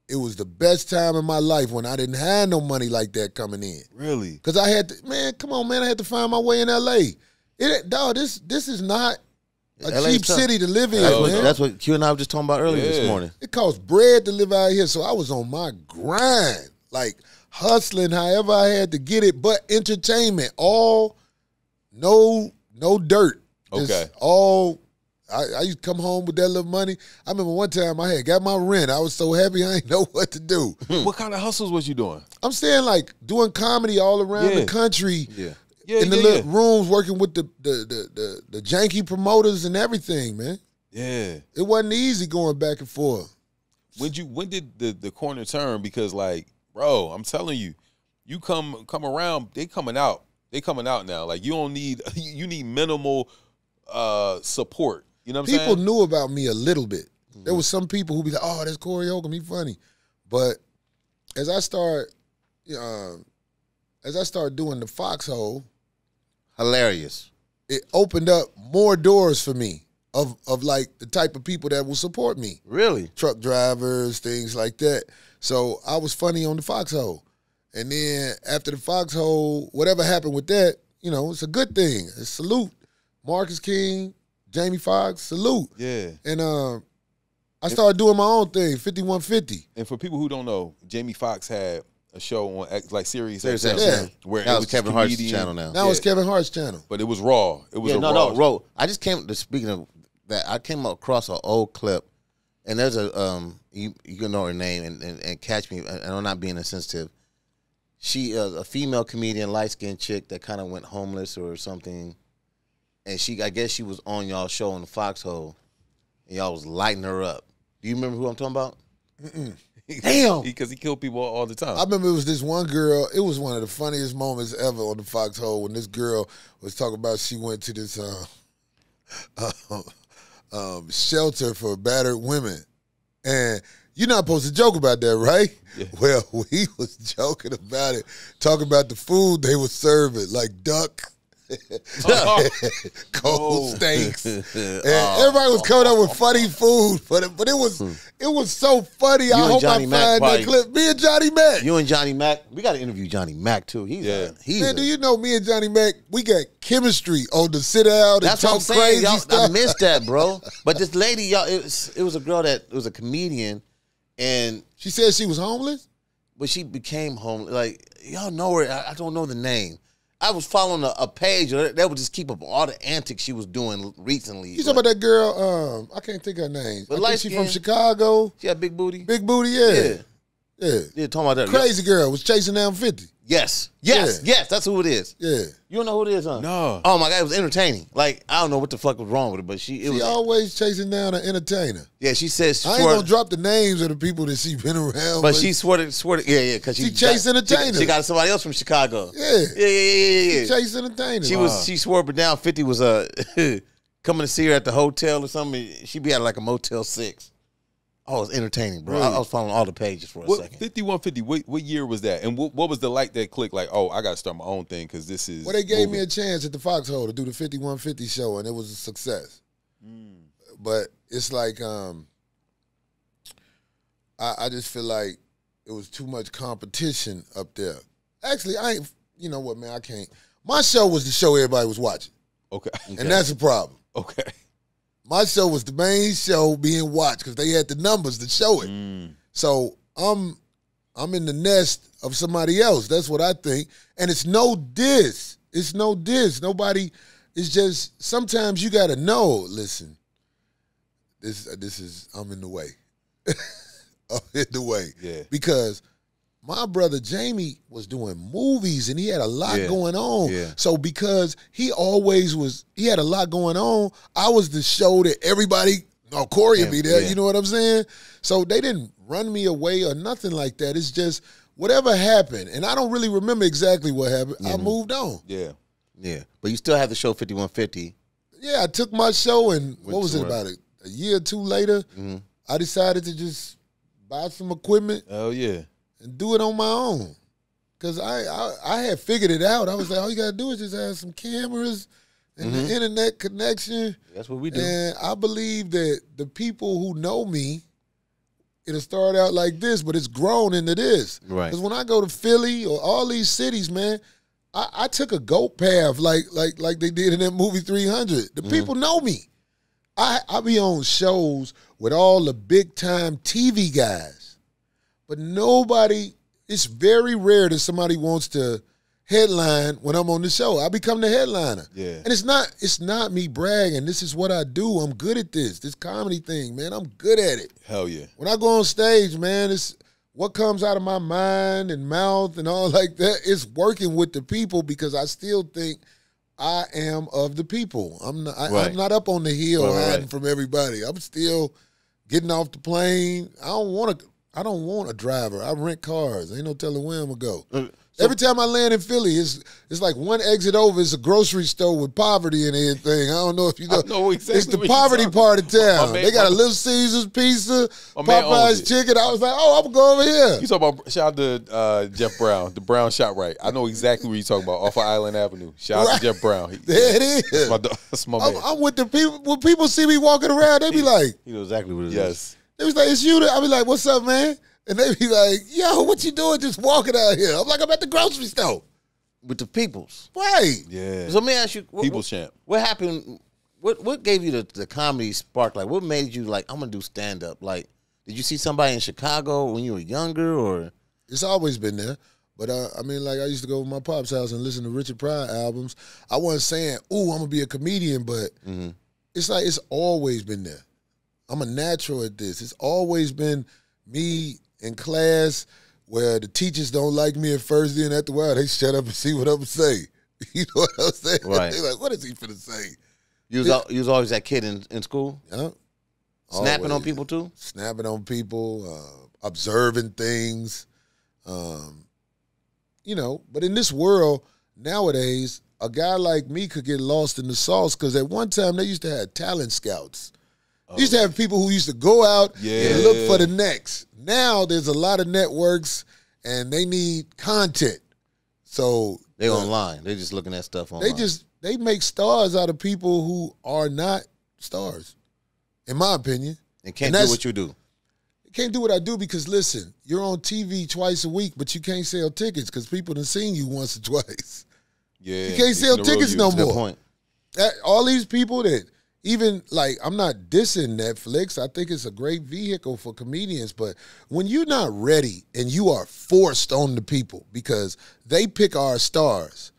it was the best time in my life when I didn't have no money like that coming in. Really? Because I had to, man, come on, man, I had to find my way in LA. This is not a cheap city to live in, man. That's what Q and I were just talking about earlier this morning. It costs bread to live out here, so I was on my grind, like hustling however I had to get it, but entertainment, no dirt. Okay. I used to come home with that little money. I remember one time I had got my rent. I was so happy I didn't know what to do. What kind of hustles was you doing? I'm saying like doing comedy all around the country. In the little rooms, working with the janky promoters and everything, man. Yeah. It wasn't easy going back and forth. When did the corner turn? Because, like, bro, I'm telling you, you come around, they coming out. They coming out now. Like, you don't need you need minimal support. You know what I'm saying? People knew about me a little bit. There was some people who be like, "Oh, that's Corey Holcomb, he funny." But as I start doing the Foxhole, hilarious. It opened up more doors for me of like the type of people that will support me. Really? Truck drivers, things like that. So I was funny on the Foxhole. And then after the Foxhole, whatever happened with that, you know, it's a good thing. A salute. Marcus King, Jamie Foxx, salute. Yeah. And I started doing my own thing, 5150. And for people who don't know, Jamie Foxx had a show on like Sirius XM, where that it was Kevin Hart's channel now. Now it's Kevin Hart's channel. But it was raw. It was raw. I just came to speaking of that. I came across an old clip, and there's a you can know her name and catch me, and I'm not being insensitive. She a female comedian, light skinned chick that kind of went homeless or something, and I guess she was on y'all show on the Foxhole, and y'all was lighting her up. Do you remember who I'm talking about? Damn, because he killed people all the time. I remember it was this one girl. It was one of the funniest moments ever on the Foxhole when this girl was talking about she went to this shelter for battered women, and you're not supposed to joke about that, right? Yeah. Well, we was joking about it, talking about the food they were serving, like duck. Cold steaks, and everybody was coming up with funny food, but it was so funny. I hope I find that clip. Me and Johnny Mac. You and Johnny Mac. We got to interview Johnny Mac too. Man, do you know me and Johnny Mac? We got chemistry on the sit down and talk crazy stuff. I missed that, bro. But this lady, y'all, it was a girl that was a comedian, and she said she was homeless, but she became homeless. Like y'all know her. I don't know the name. I was following a page that would just keep up all the antics she was doing recently. You talking about that girl? I can't think of her name. I think she from Chicago. She had big booty. Big booty, yeah. Yeah, talking about that. Crazy girl was chasing down 50. Yes, that's who it is. Yeah. You don't know who it is, huh? No. Oh, my God, it was entertaining. Like, I don't know what the fuck was wrong with it, but she was always chasing down an entertainer. Yeah, she says. I ain't going to drop the names of the people that she been around but with. She swore to, yeah, because she chased entertainers. She got somebody else from Chicago. Yeah. She chased entertainers. She swore but down 50 was coming to see her at the hotel or something. She'd be at like a Motel 6. Oh, it's entertaining, bro. Really? I was following all the pages for a second. 5150, what year was that? And what was the light that clicked like, oh, I got to start my own thing because this is. Well, they gave me a chance at the Foxhole to do the 5150 show, and it was a success. But it's like I just feel like it was too much competition up there. Actually, I ain't. You know what, man? I can't. My show was the show everybody was watching. Okay. And that's a problem. Okay. My show was the main show being watched because they had the numbers to show it. So I'm in the nest of somebody else. That's what I think. And it's no diss. It's no diss. Nobody. It's just sometimes you got to know. Listen, this is I'm in the way. I'm in the way. Yeah. Because my brother Jamie was doing movies and he had a lot going on. Yeah. So because he had a lot going on, I was the show that everybody, Corey would be there, you know what I'm saying? So they didn't run me away or nothing like that. It's just whatever happened. And I don't really remember exactly what happened. I moved on. Yeah. Yeah. But you still have the show 5150. Yeah, I took my show and what was it about it? A year or two later, I decided to just buy some equipment. Oh, yeah. And do it on my own. Because I had figured it out. I was like, all you got to do is just have some cameras and the internet connection. That's what we do. And I believe that the people who know me, it'll start out like this, but it's grown into this. Right. Because when I go to Philly or all these cities, man, I took a goat path like they did in that movie 300. The people know me. I be on shows with all the big-time TV guys. But nobody, it's very rare that somebody wants to headline when I'm on the show. I become the headliner. Yeah. And it's not me bragging. This is what I do. I'm good at this comedy thing, man. I'm good at it. Hell yeah. When I go on stage, man, it's what comes out of my mind and mouth and all like that. It's working with the people because I still think I am of the people. I'm not up on the hill hiding from everybody. I'm still getting off the plane. I don't want a driver. I rent cars. Ain't no telling where I'm going to go. Every time I land in Philly, it's like one exit over is a grocery store with poverty and everything. I don't know if you know. I know exactly it's the poverty part of town. Man, they got a Little Caesars pizza, man Popeyes Chicken. I was like, oh, I'm going to go over here. You talking about, shout out to Jeff Brown, the Brown Shop Right. I know exactly what you're talking about, off of Island Avenue. Shout out to Jeff Brown. There it is. That's my man. I'm with the people. When people see me walking around, they be like, You know exactly what it is. Yes. they was like, it's you. I be like, what's up, man? And they be like, yo, what you doing just walking out here? I'm like, I'm at the grocery store. With the peoples. Right. Yeah. So let me ask you. People's champ. What happened? What gave you the comedy spark? Like, what made you like, I'm going to do stand-up? Like, did you see somebody in Chicago when you were younger or? It's always been there. But, I mean, like, I used to go to my pop's house and listen to Richard Pryor albums. I wasn't saying, ooh, I'm going to be a comedian, but it's like it's always been there. I'm a natural at this. It's always been me in class where the teachers don't like me at first, then after a while, they shut up and see what I'm going to say. You know what I'm saying? Right. They're like, what is he finna say? You was always that kid in school? Yeah. Snapping Always. on people too? Snapping on people, observing things. You know, but in this world, nowadays, a guy like me could get lost in the sauce because at one time they used to have talent scouts. They used to have people who used to go out and look for the next. Now there's a lot of networks and they need content. So They online. They just looking at stuff online. they make stars out of people who are not stars, in my opinion. And can't do what you do. Can't do what I do because, listen, you're on TV twice a week, but you can't sell tickets because people done seen you once or twice. Yeah. You can't sell tickets no Good more. point. All these people that even, like, I'm not dissing Netflix. I think it's a great vehicle for comedians, but when you're not ready and you are forced on the people because they pick our stars,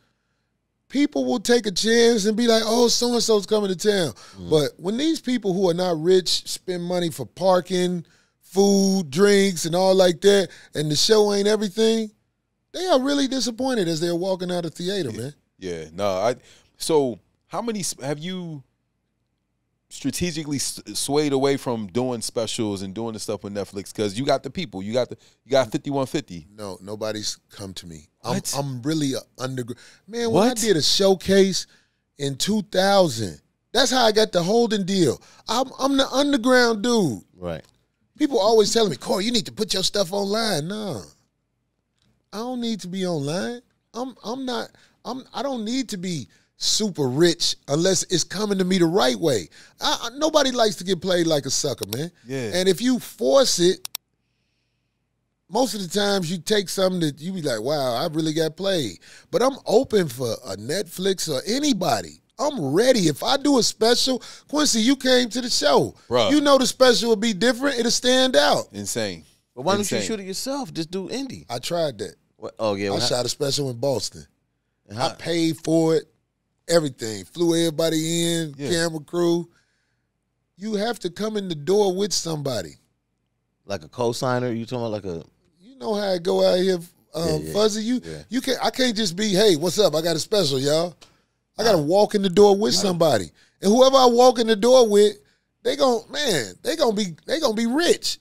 people will take a chance and be like, oh, so-and-so's coming to town. But when these people who are not rich spend money for parking, food, drinks, and all like that, and the show ain't everything, they are really disappointed as they're walking out of theater, man. Yeah. No, so how many have you strategically swayed away from doing specials and doing the stuff with Netflix? Because you got the people. You got 5150. No, nobody's come to me. What? I'm really an underground. Man, when What? I did a showcase in 2000, that's how I got the Holden deal. I'm the underground dude. Right. People always telling me, Corey, you need to put your stuff online. No, I don't need to be online. I don't need to be super rich unless it's coming to me the right way. Nobody likes to get played like a sucker, man. Yeah. And if you force it, most of the times you take something that you be like, wow, I really got played. But I'm open for a Netflix or anybody. I'm ready. If I do a special, Quincy, you came to the show. Bruh. You know the special will be different. It'll stand out. Insane. But why don't you Insane. shoot it yourself? Just do indie. I tried that. What? Oh yeah, I well, shot a special in Boston. how- I paid for it, everything. Flew everybody in, Yeah. camera crew. You have to come in the door with somebody. like a co-signer. You talking about like a? You know how I go out here, Yeah. Fuzzy. Yeah. You can't. I can't just be, hey, what's up? I got a special, y'all. I got to walk in the door with somebody, and whoever I walk in the door with, they gonna be rich,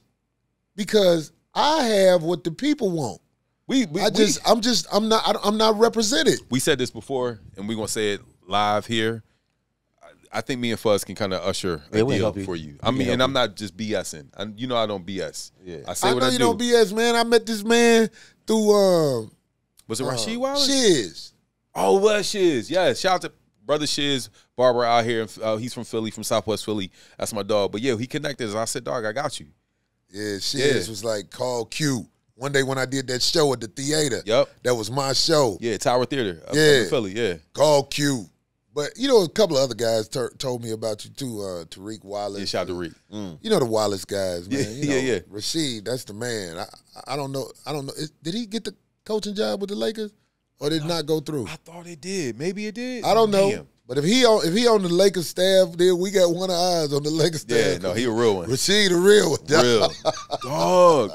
because I have what the people want. I'm not represented. We said this before, and we're gonna say it live here. I think me and Fuzz can kind of usher a Yeah, we deal help you. for you. We I can mean, help and I'm you. not just BSing. I don't BS. Yeah. I say I what know I you do. don't BS, man. I met this man through Was it Rasheed Wallace? Shiz. Oh, well, Shiz. Yeah, shout out to brother Shiz, barber out here. He's from Philly, from Southwest Philly. That's my dog. But yeah, he connected us. I said, dog, I got you. Yeah, Shiz Yeah. was like, call Q. One day when I did that show at the theater, Yep. that was my show. Yeah, Tower Theater. Up Yeah. in Philly, yeah. Call Q. But, you know, a couple of other guys told me about you, too. Tariq Wallace. Yeah, shout out to Reek. You know the Wallace guys, man. Yeah, You know, yeah. Rasheed, that's the man. I don't know. Did he get the coaching job with the Lakers, or did it not go through? I thought it did. Maybe it did. I don't know. Damn. But if he on the Lakers staff, then we got one of ours on the Lakers staff. Yeah, no, he a real one. Rasheed, a real one. Real. Dog.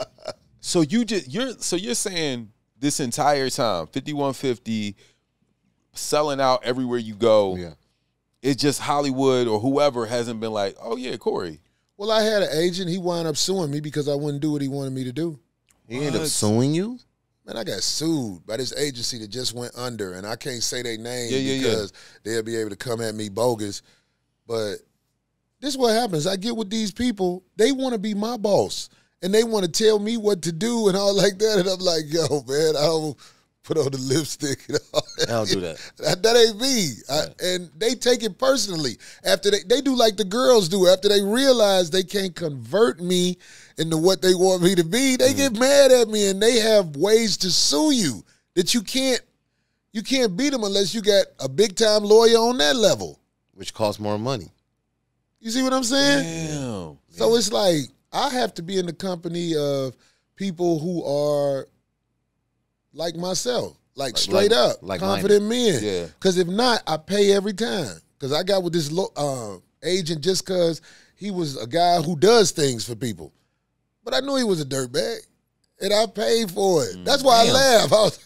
So you're saying this entire time, 5150, selling out everywhere you go. Yeah. It's just Hollywood or whoever hasn't been like, oh yeah, Corey. Well, I had an agent. He wound up suing me because I wouldn't do what he wanted me to do. He ended up What? suing you. Man, I got sued by this agency that just went under, and I can't say their name Yeah. because they'll be able to come at me bogus. But this is what happens. I get with these people. They want to be my boss, and they want to tell me what to do and all like that. And I'm like, yo, man, I don't put on the lipstick and all that. I don't do that. That ain't me. And they take it personally. After they do like the girls do. After they realize they can't convert me into what they want me to be, they get mad at me, and they have ways to sue you that you can't beat them unless you got a big time lawyer on that level. Which costs more money. You see what I'm saying? Damn. So it's like I have to be in the company of people who are like myself, like straight up, like-minded. confident men. Yeah. Because if not, I pay every time. Because I got with this agent just because he was a guy who does things for people. But I knew he was a dirtbag, and I paid for it. That's why I laugh. I was,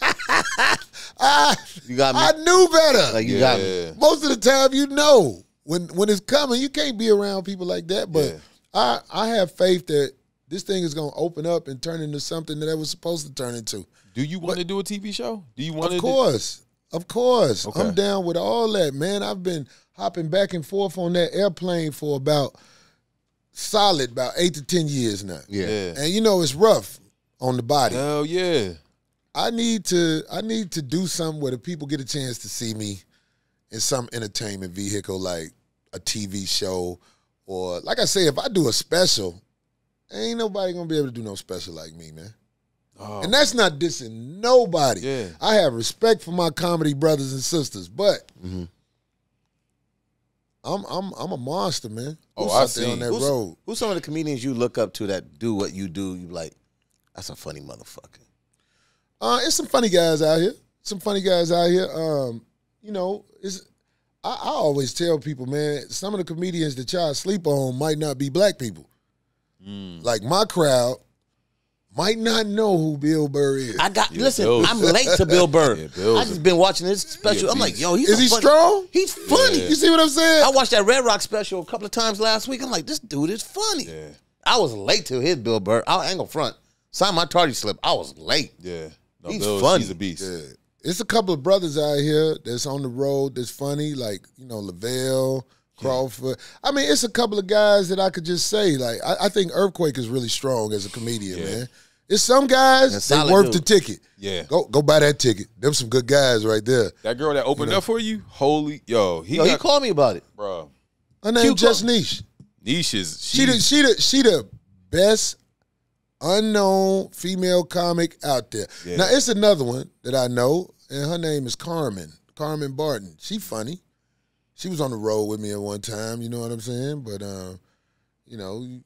You got me. I knew better. Like you got me. Yeah. Most of the time, you know when it's coming. You can't be around people like that. But I have faith that this thing is going to open up and turn into something that it was supposed to turn into. Do you want to do a TV show? Do you want to? Of course. Okay. I'm down with all that, man. I've been hopping back and forth on that airplane for about 8 to 10 years now. Yeah. And you know it's rough on the body. Hell yeah. I need to do something where the people get a chance to see me in some entertainment vehicle, like a TV show, or like I say, if I do a special, ain't nobody gonna be able to do no special like me, man. Oh, And that's not dissing nobody. Yeah. I have respect for my comedy brothers and sisters, but I'm a monster, man. Oh, Who's I out there see. on that road. Who's some of the comedians you look up to that do what you do? You like, that's a funny motherfucker. It's some funny guys out here. You know, I always tell people, man, some of the comedians that y'all sleep on might not be black people. Like my crowd might not know who Bill Burr is. Listen, Bill. I'm late to Bill Burr. Yeah, Bill's I just been watching this special. a I'm like, beast. yo, he's Is he funny. strong? He's funny. Yeah. You see what I'm saying? I watched that Red Rock special a couple of times last week. I'm like, this dude is funny. Yeah. I was late to his Bill Burr. I ain't gonna front. Signed my tardy slip. I was late. Yeah. No, He's Bill's- funny. He's a beast. Yeah. It's a couple of brothers out here that's on the road that's funny, like, you know, Lavelle, Crawford. I mean, it's a couple of guys that I could just say. Like, I think Earthquake is really strong as a comedian, man. It's some guys they worth the ticket. Yeah, go buy that ticket. Them some good guys right there. That girl that opened up for you, he called me about it, bro. Her name just Niche. Niche is she the best unknown female comic out there. Yeah. Now it's another one that I know, and her name is Carmen Barton. She funny. She was on the road with me at one time. You know what I'm saying? But you know.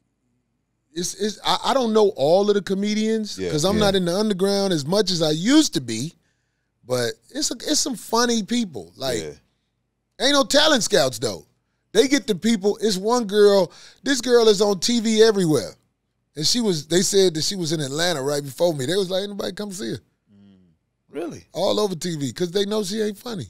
I don't know all of the comedians because I'm not in the underground as much as I used to be, but it's some funny people. Like, ain't no talent scouts though. They get the people. It's one girl. This girl is on TV everywhere, and they said that she was in Atlanta right before me. They was like, "Anybody come see her?" Really? All over TV because they know she ain't funny.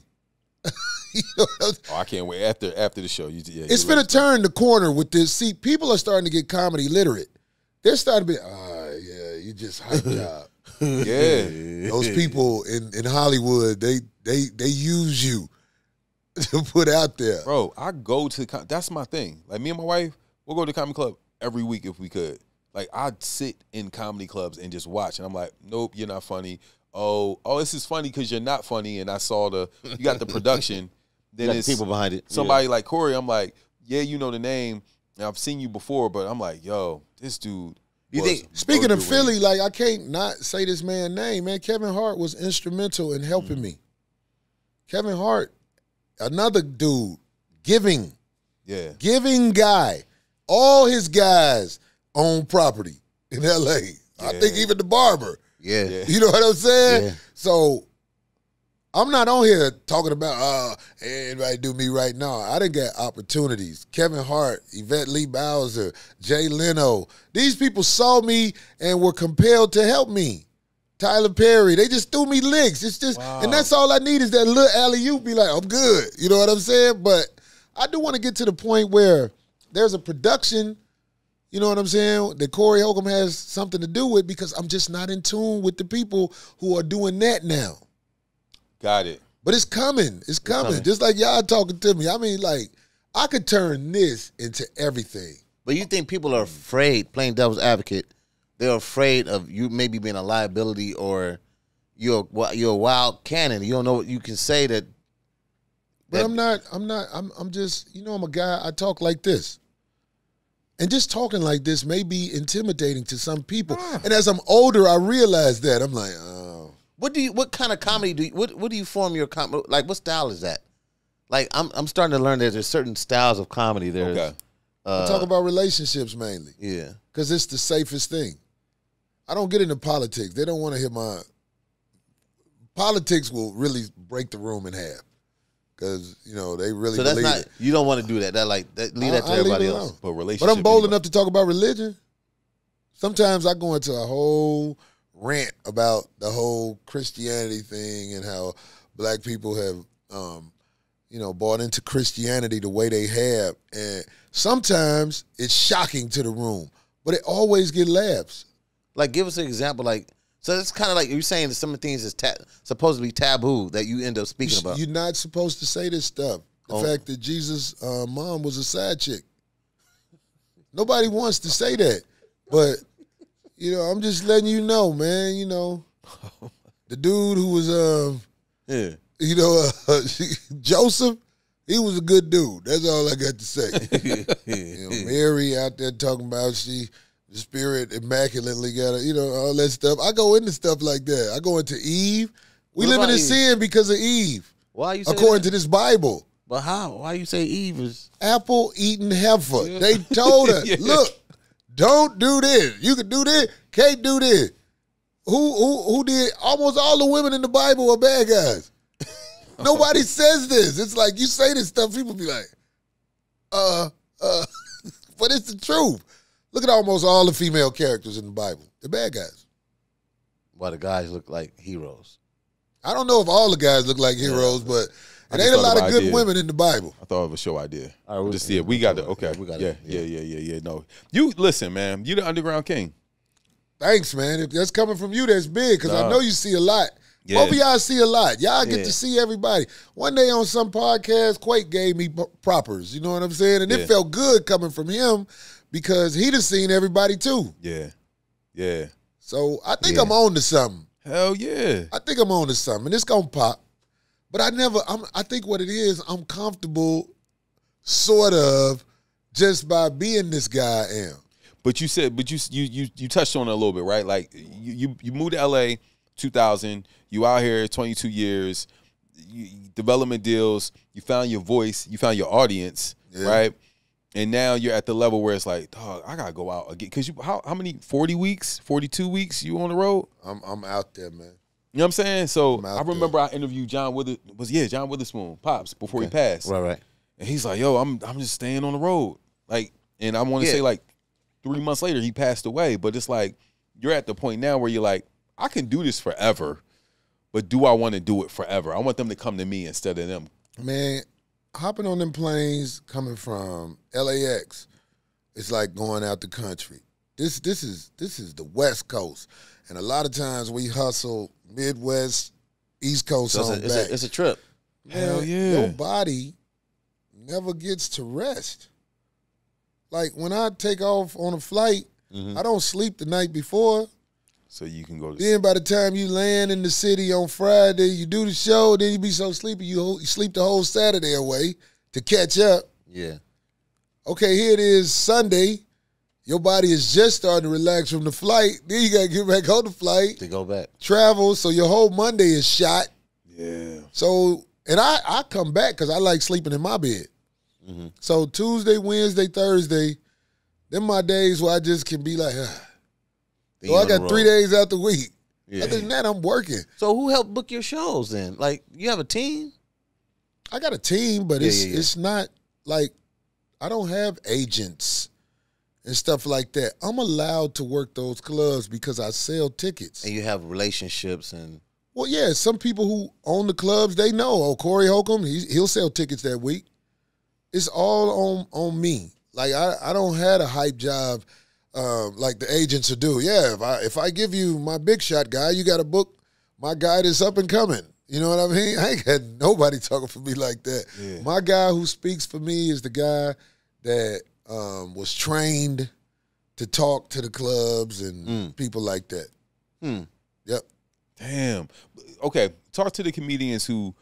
You know I can't wait after the show. It's finna turn the corner with this. See, people are starting to get comedy literate. They're starting to be, you just hype job. Yeah. Those people in Hollywood, they use you to put out there. Bro, I go to that's my thing. Like me and my wife, we'll go to the comedy club every week if we could. Like I'd sit in comedy clubs and just watch, and I'm like, nope, you're not funny. Oh, this is funny because you're not funny, and I saw you got the production. Then it's people behind it. Somebody like Corey, I'm like, yeah, you know the name, and I've seen you before, but I'm like, yo, this dude. You think, speaking of Philly, like I can't not say this man's name, man. Kevin Hart was instrumental in helping me. Kevin Hart, another dude, giving guy. All his guys own property in L.A. I think even the barber. Yeah. You know what I'm saying? Yeah. So I'm not on here talking about, everybody do me right now. I didn't get opportunities. Kevin Hart, Yvette Lee Bowser, Jay Leno. These people saw me and were compelled to help me. Tyler Perry, they just threw me licks. It's just, and that's all I need is that little alley-oop. Be like, I'm good. You know what I'm saying? But I do want to get to the point where there's a production, you know what I'm saying, that Corey Holcomb has something to do with because I'm just not in tune with the people who are doing that now. Got it. But it's coming. It's coming. Just like y'all talking to me. I mean, like, I could turn this into everything. But you think people are afraid, playing devil's advocate, they're afraid of you maybe being a liability or you're a wild cannon. You don't know what you can say that. But I'm just, you know, I'm a guy, I talk like this. And just talking like this may be intimidating to some people. And as I'm older, I realize that. I'm like, oh. What kind of comedy do you, what do you form your comedy? Like, what style is that? Like, I'm starting to learn that there's certain styles of comedy. There's, I talk about relationships mainly. Yeah. Because it's the safest thing. I don't get into politics. They don't want to hear my, politics will really break the room in half. Because, you know, they really believe it. You don't want to do that. Leave that to everybody else. But I'm bold enough to talk about religion. Sometimes I go into a whole rant about the whole Christianity thing and how black people have, you know, bought into Christianity the way they have. And sometimes it's shocking to the room, but it always get laughs. Like, give us an example. Like, so it's kind of like you're saying that some of the things is supposed to be taboo that you end up speaking about. You're not supposed to say this stuff. The fact that Jesus' mom was a side chick. Nobody wants to say that, but you know, I'm just letting you know, man. You know, the dude who was, you know, Joseph, he was a good dude. That's all I got to say. You know, Mary out there talking about the spirit immaculately got her, you know, all that stuff. I go into stuff like that. I go into Eve. We living in sin because of Eve. Why you say according that? To this Bible. But how? Why you say Eve is apple eating heifer? They told her, look. Don't do this. You can do this. Can't do this. Who did? Almost all the women in the Bible are bad guys. Nobody says this. It's like you say this stuff, people be like, but it's the truth. Look at almost all the female characters in the Bible. They're bad guys. Why the guys look like heroes? I don't know if all the guys look like heroes, but it ain't a lot of good women in the Bible. I thought of a show idea. All right, just see it. We got it. Okay. We got it. Yeah. No. You listen, man. You the underground king. Thanks, man. If that's coming from you, that's big, because I know you see a lot Yeah. Both of y'all see a lot. Y'all get Yeah. to see everybody. One day on some podcast, Quake gave me propers. You know what I'm saying? And Yeah. it felt good coming from him because he'd have seen everybody too. Yeah. Yeah. So I think Yeah. I'm on to something. Hell yeah. I think I'm on to something. And it's going to pop. But I think what it is, I'm comfortable sort of just by being this guy I am. But you touched on it a little bit, right? Like you moved to LA 2000, you out here 22 years, development deals, you found your voice, you found your audience, right? And now you're at the level where it's like, dog, I gotta go out again. Cause how many 40 weeks, 42 weeks you on the road? I'm out there, man. You know what I'm saying? So I'm out I remember I interviewed John Witherspoon, Pops, before he passed. Right. And he's like, yo, I'm just staying on the road. Like, and I want to say like 3 months later he passed away. But it's like you're at the point now where you're like, I can do this forever, but do I want to do it forever? I want them to come to me instead of them. Man, hopping on them planes coming from LAX, it's like going out the country. This is the West Coast. And a lot of times we hustle Midwest, East Coast So on back. it's a trip. Man, Hell yeah. Your body never gets to rest. Like when I take off on a flight, I don't sleep the night before. So you can go to Then by the time you land in the city on Friday, you do the show, then you be so sleepy, you sleep the whole Saturday away to catch up. Yeah. Okay, here it is Sunday. Your body is just starting to relax from the flight. Then you got to get back on the flight, To go back. travel, so your whole Monday is shot. Yeah. So, and I come back because I like sleeping in my bed. So Tuesday, Wednesday, Thursday, them my days where I just can be like, Then so you I on the got 3 road. days out the week. Yeah. Other than that, I'm working. So who helped book your shows then? Like, you have a team? I got a team, but Yeah, it's yeah. it's not like I don't have agents and stuff like that. I'm allowed to work those clubs because I sell tickets. And you have relationships and Well, yeah, some people who own the clubs, they know. Oh, Corey Holcomb, he'll sell tickets that week. It's all on me. Like I don't have a hype job like the agents will do. Yeah, if I give you my big shot guy, you got to book my guy that's up and coming. You know what I mean? I ain't got nobody talking for me like that. Yeah. My guy who speaks for me is the guy that was trained to talk to the clubs and people like that. Yep. Damn. Okay, talk to the comedians who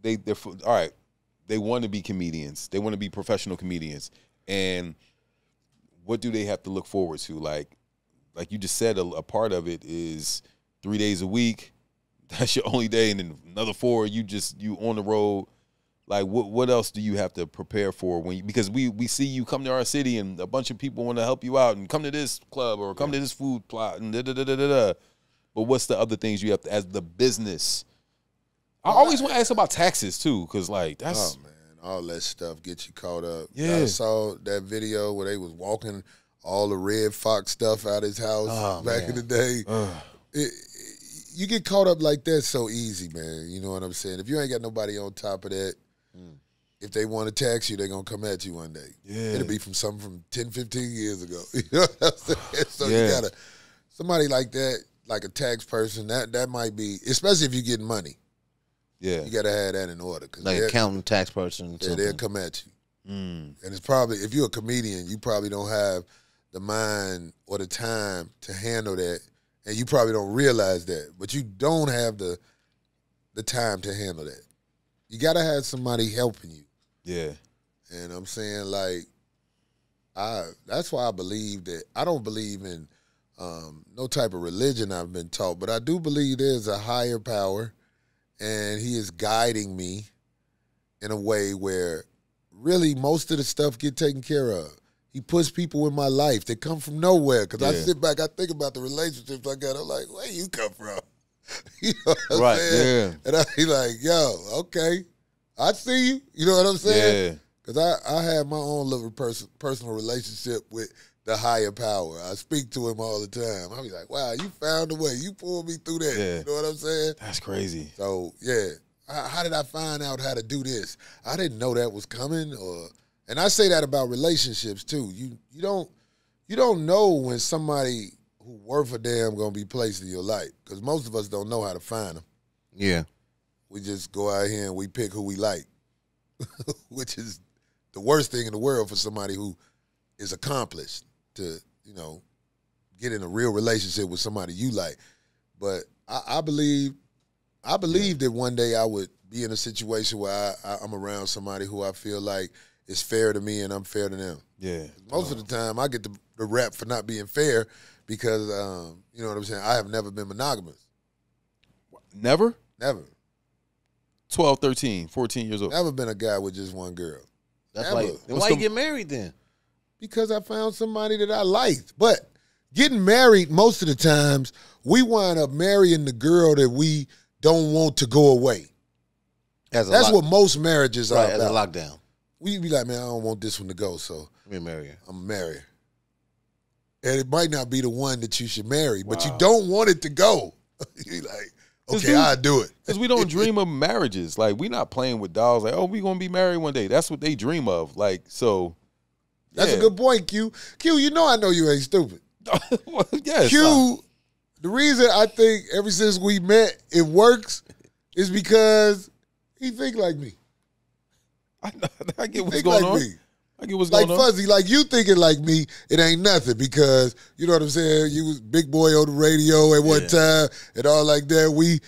they're all right. They want to be comedians. They want to be professional comedians. And what do they have to look forward to? Like you just said, a part of it is 3 days a week. That's your only day, and then another 4 you on the road. Like what else do you have to prepare for because we see you come to our city and a bunch of people want to help you out and come to this club or come to this food plot and da. But what's the other things you have to as the business? I always want to ask about taxes too, because like that's Oh man, all that stuff gets you caught up. Yeah. I saw that video where they was walking all the Red Fox stuff out his house back in the day. You get caught up like that so easy, man. You know what I'm saying? If you ain't got nobody on top of that, if they want to tax you, they're going to come at you one day. Yeah. It'll be from something from 10, 15 years ago. You know what I'm saying? So Yeah. you got to, somebody like that, like a tax person, that might be, especially if you're getting money. yeah. You got to have that in order. Cause like accountant, tax person. yeah, they'll come at you. And it's probably, if you're a comedian, you probably don't have the mind or the time to handle that. And you probably don't realize that. But you don't have the time to handle that. You got to have somebody helping you. Yeah. And I'm saying, like, that's why I believe that. I don't believe in no type of religion I've been taught, but I do believe there's a higher power, and he is guiding me in a way where really most of the stuff get taken care of. He puts people in my life that come from nowhere. Because I Yeah. sit back, I think about the relationships I got. I'm like, where you come from? You know what I'm Right, saying? yeah. And I be like, yo, okay, I see you. You know what I'm saying? Yeah. Because I have my own little personal relationship with the higher power. I speak to him all the time. I be like, wow, you found a way. You pulled me through that. Yeah. You know what I'm saying? That's crazy. So, yeah. How did I find out how to do this? I didn't know that was coming. And I say that about relationships, too. You don't know when somebody who worth a damn going to be placed in your life, because most of us don't know how to find them. Yeah. We just go out here and we pick who we like, which is the worst thing in the world for somebody who is accomplished to, get in a real relationship with somebody you like. But I believe that one day I would be in a situation where I'm around somebody who I feel like is fair to me and I'm fair to them. Yeah. Most of the time I get the rap for not being fair because, you know what I'm saying, I have never been monogamous. Never? Never. 12, 13, 14 years old. Never been a guy with just one girl. That's Never. why you get married then? Because I found somebody that I liked. But getting married, most of the times, we wind up marrying the girl that we don't want to go away. That's what most marriages are about. As a lockdown. We be like, man, I don't want this one to go, so Let me marry her. I'm married. And it might not be the one that you should marry, but you don't want it to go. You're like, okay, I'll do it. Because we don't dream of marriages. Like, we not playing with dolls. Like, oh, we going to be married one day. That's what they dream of. Like, so. That's a good point, Q. Q, I know you ain't stupid. Well, yes. Q, the reason I think ever since we met it works is because he think like me. I get what's going on. I get what's like going on. Fuzzy, like you thinking like me, it ain't nothing because, you know what I'm saying, you was big boy on the radio at one time and all like that. We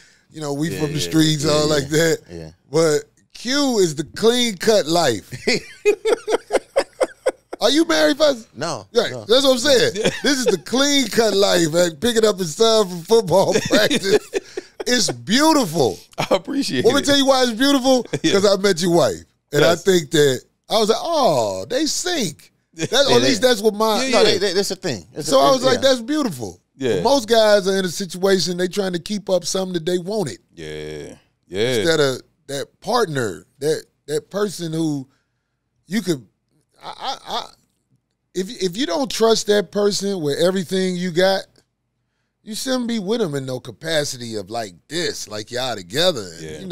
from the streets, all like that. Yeah. But Q is the clean cut life. Are you married, Fuzzy? No. Right. No. That's what I'm saying. This is the clean cut life, man. Picking up his son from football practice. It's beautiful. I appreciate it. Let me tell you why it's beautiful. Because I met your wife. And I think that I was like, oh, they sync. At least that's what my that's the thing. So I was like, that's beautiful. Yeah. But most guys are in a situation they trying to keep up something that they wanted. Yeah. Instead of that partner, that person who you could if you don't trust that person with everything you got, you shouldn't be with them in no capacity of like this, like y'all together. And,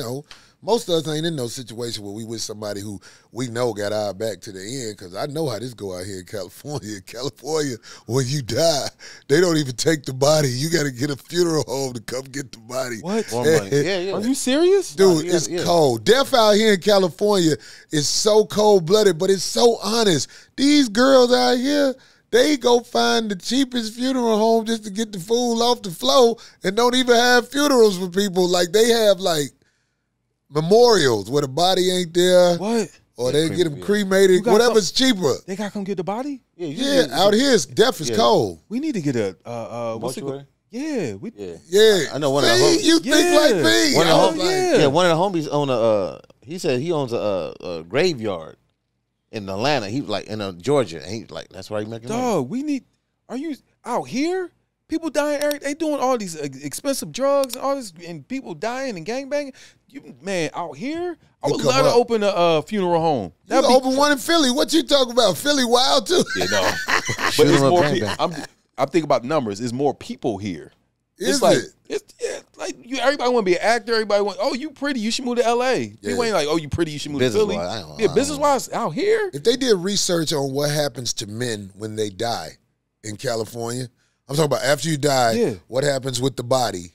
most of us ain't in no situation where we with somebody who we know got our back to the end, because I know how this go out here in California. In California, when you die, they don't even take the body. You got to get a funeral home to come get the body. What? Yeah. Are you serious? Dude, it's cold. Death out here in California is so cold-blooded, but it's so honest. These girls out here, they go find the cheapest funeral home just to get the fool off the floor and don't even have funerals for people. Like, they have, like, memorials where the body ain't there. What? Or they get them cremated, whatever's cheaper. They got to come get the body? Yeah, out here, death is cold. We need to get a, what's it called? Yeah. Yeah. I know one of the homies. You think like me. One of the homies own he said he owns a graveyard in Atlanta. He was like, in Georgia. And he like, that's where he making money. Dog, are you out here? People dying, Eric. They doing all these expensive drugs and all this, and people dying and gangbanging. Man, out here, I would love to open a funeral home. You can open one in Philly. What you talking about? Philly wild too. Yeah, no. But it's more people. I'm thinking about numbers. It's more people here. Is It's like everybody want to be an actor. Everybody want, oh, you pretty, you should move to L.A. People ain't like, oh, you pretty, you should move to Philly. Business-wise, out here. If they did research on what happens to men when they die in California, I'm talking about after you die, what happens with the body,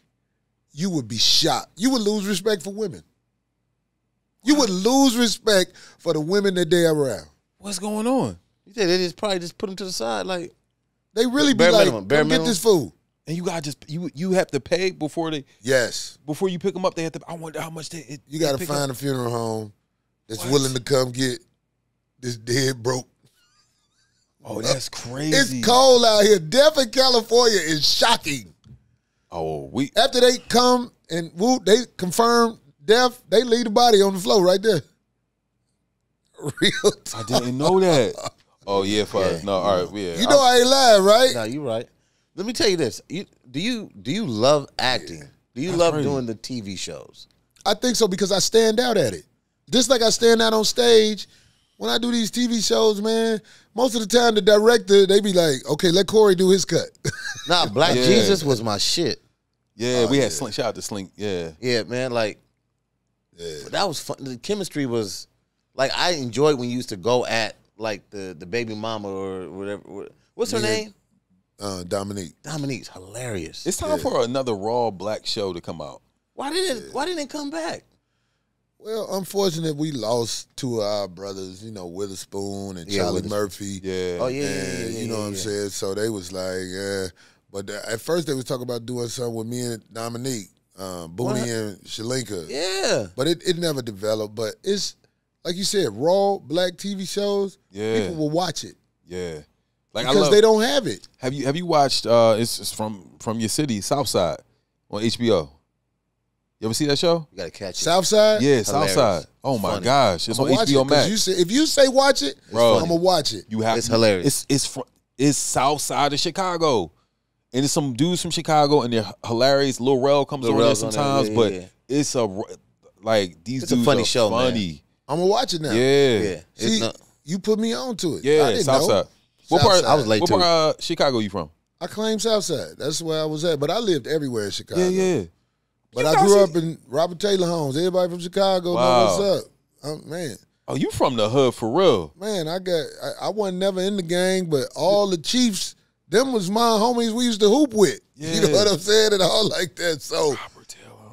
you would be shocked. You would lose respect for women. You would lose respect for the women that they are around. What's going on? You said they just probably just put them to the side, like they really be like, come get this food. And you got you have to pay before they before you pick them up. They have to. I wonder how much they. You got to find a funeral home that's willing to come get this dead broke. Oh, that's crazy. It's cold out here. Death in California is shocking. Oh, after they come and they confirm death, they leave the body on the floor right there. Real time. I didn't know that. Oh yeah, Fuzz. No, all right, yeah. You know I ain't lying, right? No, you right. Let me tell you this. Do you love acting? Do you love doing the TV shows? I think so, because I stand out at it. Just like I stand out on stage. When I do these TV shows, man, most of the time the director, they be like, okay, let Corey do his cut. Nah, Black Jesus was my shit. Yeah, we had Slink. Shout out to Slink. Yeah. Yeah, man, like, that was fun. The chemistry was, like, I enjoyed when you used to go at, like, the baby mama or whatever. What's her name? Dominique. Dominique's hilarious. It's time for another raw black show to come out. Why didn't it come back? Well, unfortunately, we lost two of our brothers, you know, Witherspoon and Charlie Murphy. Yeah. Oh, yeah, And, you know what I'm saying? So they was like, yeah. But at first they was talking about doing something with me and Dominique, Booney and Shalinka. Yeah. But it never developed. But it's, like you said, raw black TV shows, people will watch it. Yeah. Like because they don't have it. Have you watched, it's from your city, Southside, on HBO? You ever see that show? You got to catch it. Southside? Yeah, Southside. Oh, my gosh. It's on HBO Max. If you say watch it, bro, I'm going to watch it. It's hilarious. It's Southside of Chicago. And it's some dudes from Chicago, and they're hilarious. Lil Rel comes on there sometimes, but it's these dudes a funny are show, funny. Man. I'm going to watch it now. Yeah. See, you put me on to it. Yeah, I didn't Southside. know. What part? I was late what too. part of Chicago you from? I claim Southside. That's where I was at. But I lived everywhere in Chicago. Yeah. But I grew up in Robert Taylor homes. Everybody from Chicago know what's up. Man. Oh, you from the hood for real? Man, I wasn't never in the gang, but all the Chiefs, them was my homies we used to hoop with. Yeah. You know what I'm saying? And all like that. So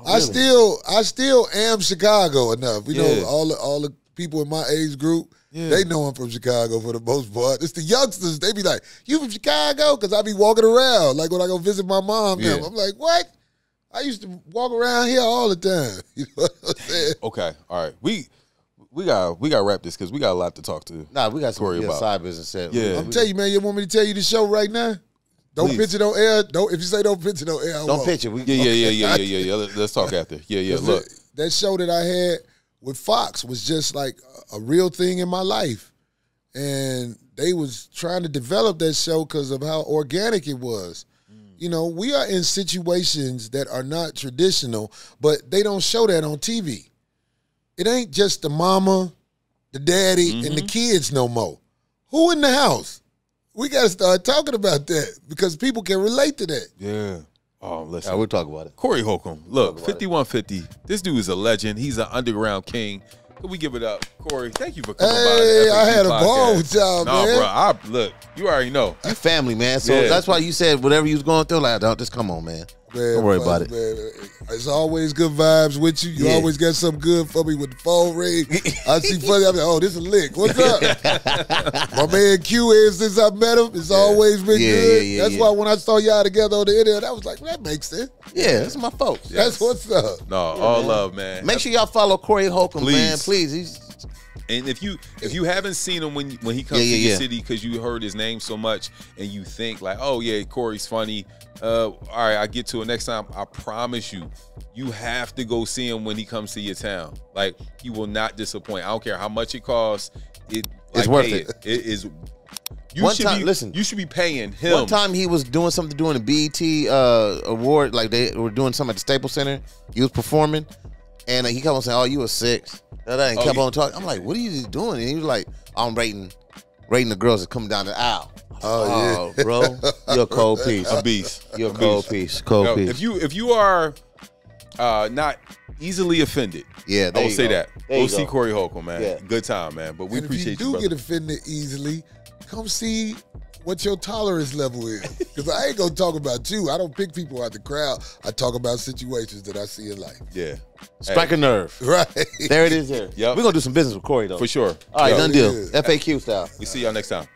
I still am Chicago enough. You know, all the people in my age group, they know I'm from Chicago for the most part. It's the youngsters. They be like, you from Chicago? Because I be walking around. Like when I go visit my mom, I'm like, what? I used to walk around here all the time. You know what I'm saying? Okay, all right. We got to wrap this because we got a lot to talk to. Nah, we got some Corey about side business. Yeah. I'm telling you, man, you want me to tell you the show right now? Don't pitch it on air. If you say don't pitch it on air, I won't. Pitch it. Yeah. Let's talk after. Yeah. Look, that show that I had with Fox was just like a real thing in my life. And they was trying to develop that show because of how organic it was. You know, we are in situations that are not traditional, but they don't show that on TV. It ain't just the mama, the daddy, and the kids no more. Who in the house? We got to start talking about that because people can relate to that. yeah. Oh, listen. We'll talk about it. Corey Holcomb. Look, 5150. This dude is a legend. He's an underground king. Can we give it up? Corey, thank you for coming by. Hey, I had a podcast. ball with y'all, man. Bro, look, you already know. You family, man. So that's why you said whatever you was going through, like, don't just come on, man. Don't worry about it. Man. It's always good vibes with you. You always got something good for me with the phone ring. I see funny. I'm like, oh, this is a lick. What's up? My man Q is, since I met him, it's always been good. That's why when I saw y'all together on the internet, I was like, that makes sense. Yeah, that's my folks. That's what's up. No, all love, man. Make sure y'all follow Corey Holcomb, man. Please. And if you haven't seen him when he comes to your city because you heard his name so much and you think like, oh yeah, Corey's funny. All right, I get to it next time. I promise you have to go see him when he comes to your town. Like he will not disappoint. I don't care how much it costs. It's worth it. It is. You should be paying him. One time he was doing something during the BET award, like they were doing something at the Staples Center. He was performing, and he kept on saying, "Oh, you were 6." And kept on talking. I'm like, "What are you doing?" And he was like, "I'm rating the girls that come down the aisle." Oh yeah, bro, you're a cold piece. A beast. You're a cold piece. Cold piece. If you are not easily offended, I will say that. Go see Corey Holcomb, man. Yeah. Good time, man. But we appreciate you. If you do get offended easily, come see what your tolerance level is. Because I ain't gonna talk about you. I don't pick people out the crowd. I talk about situations that I see in life. Yeah. Strike a nerve. Right. There it is there. Yep. We're gonna do some business with Corey though. For sure. All right, done deal. FAQ style. We see y'all next time.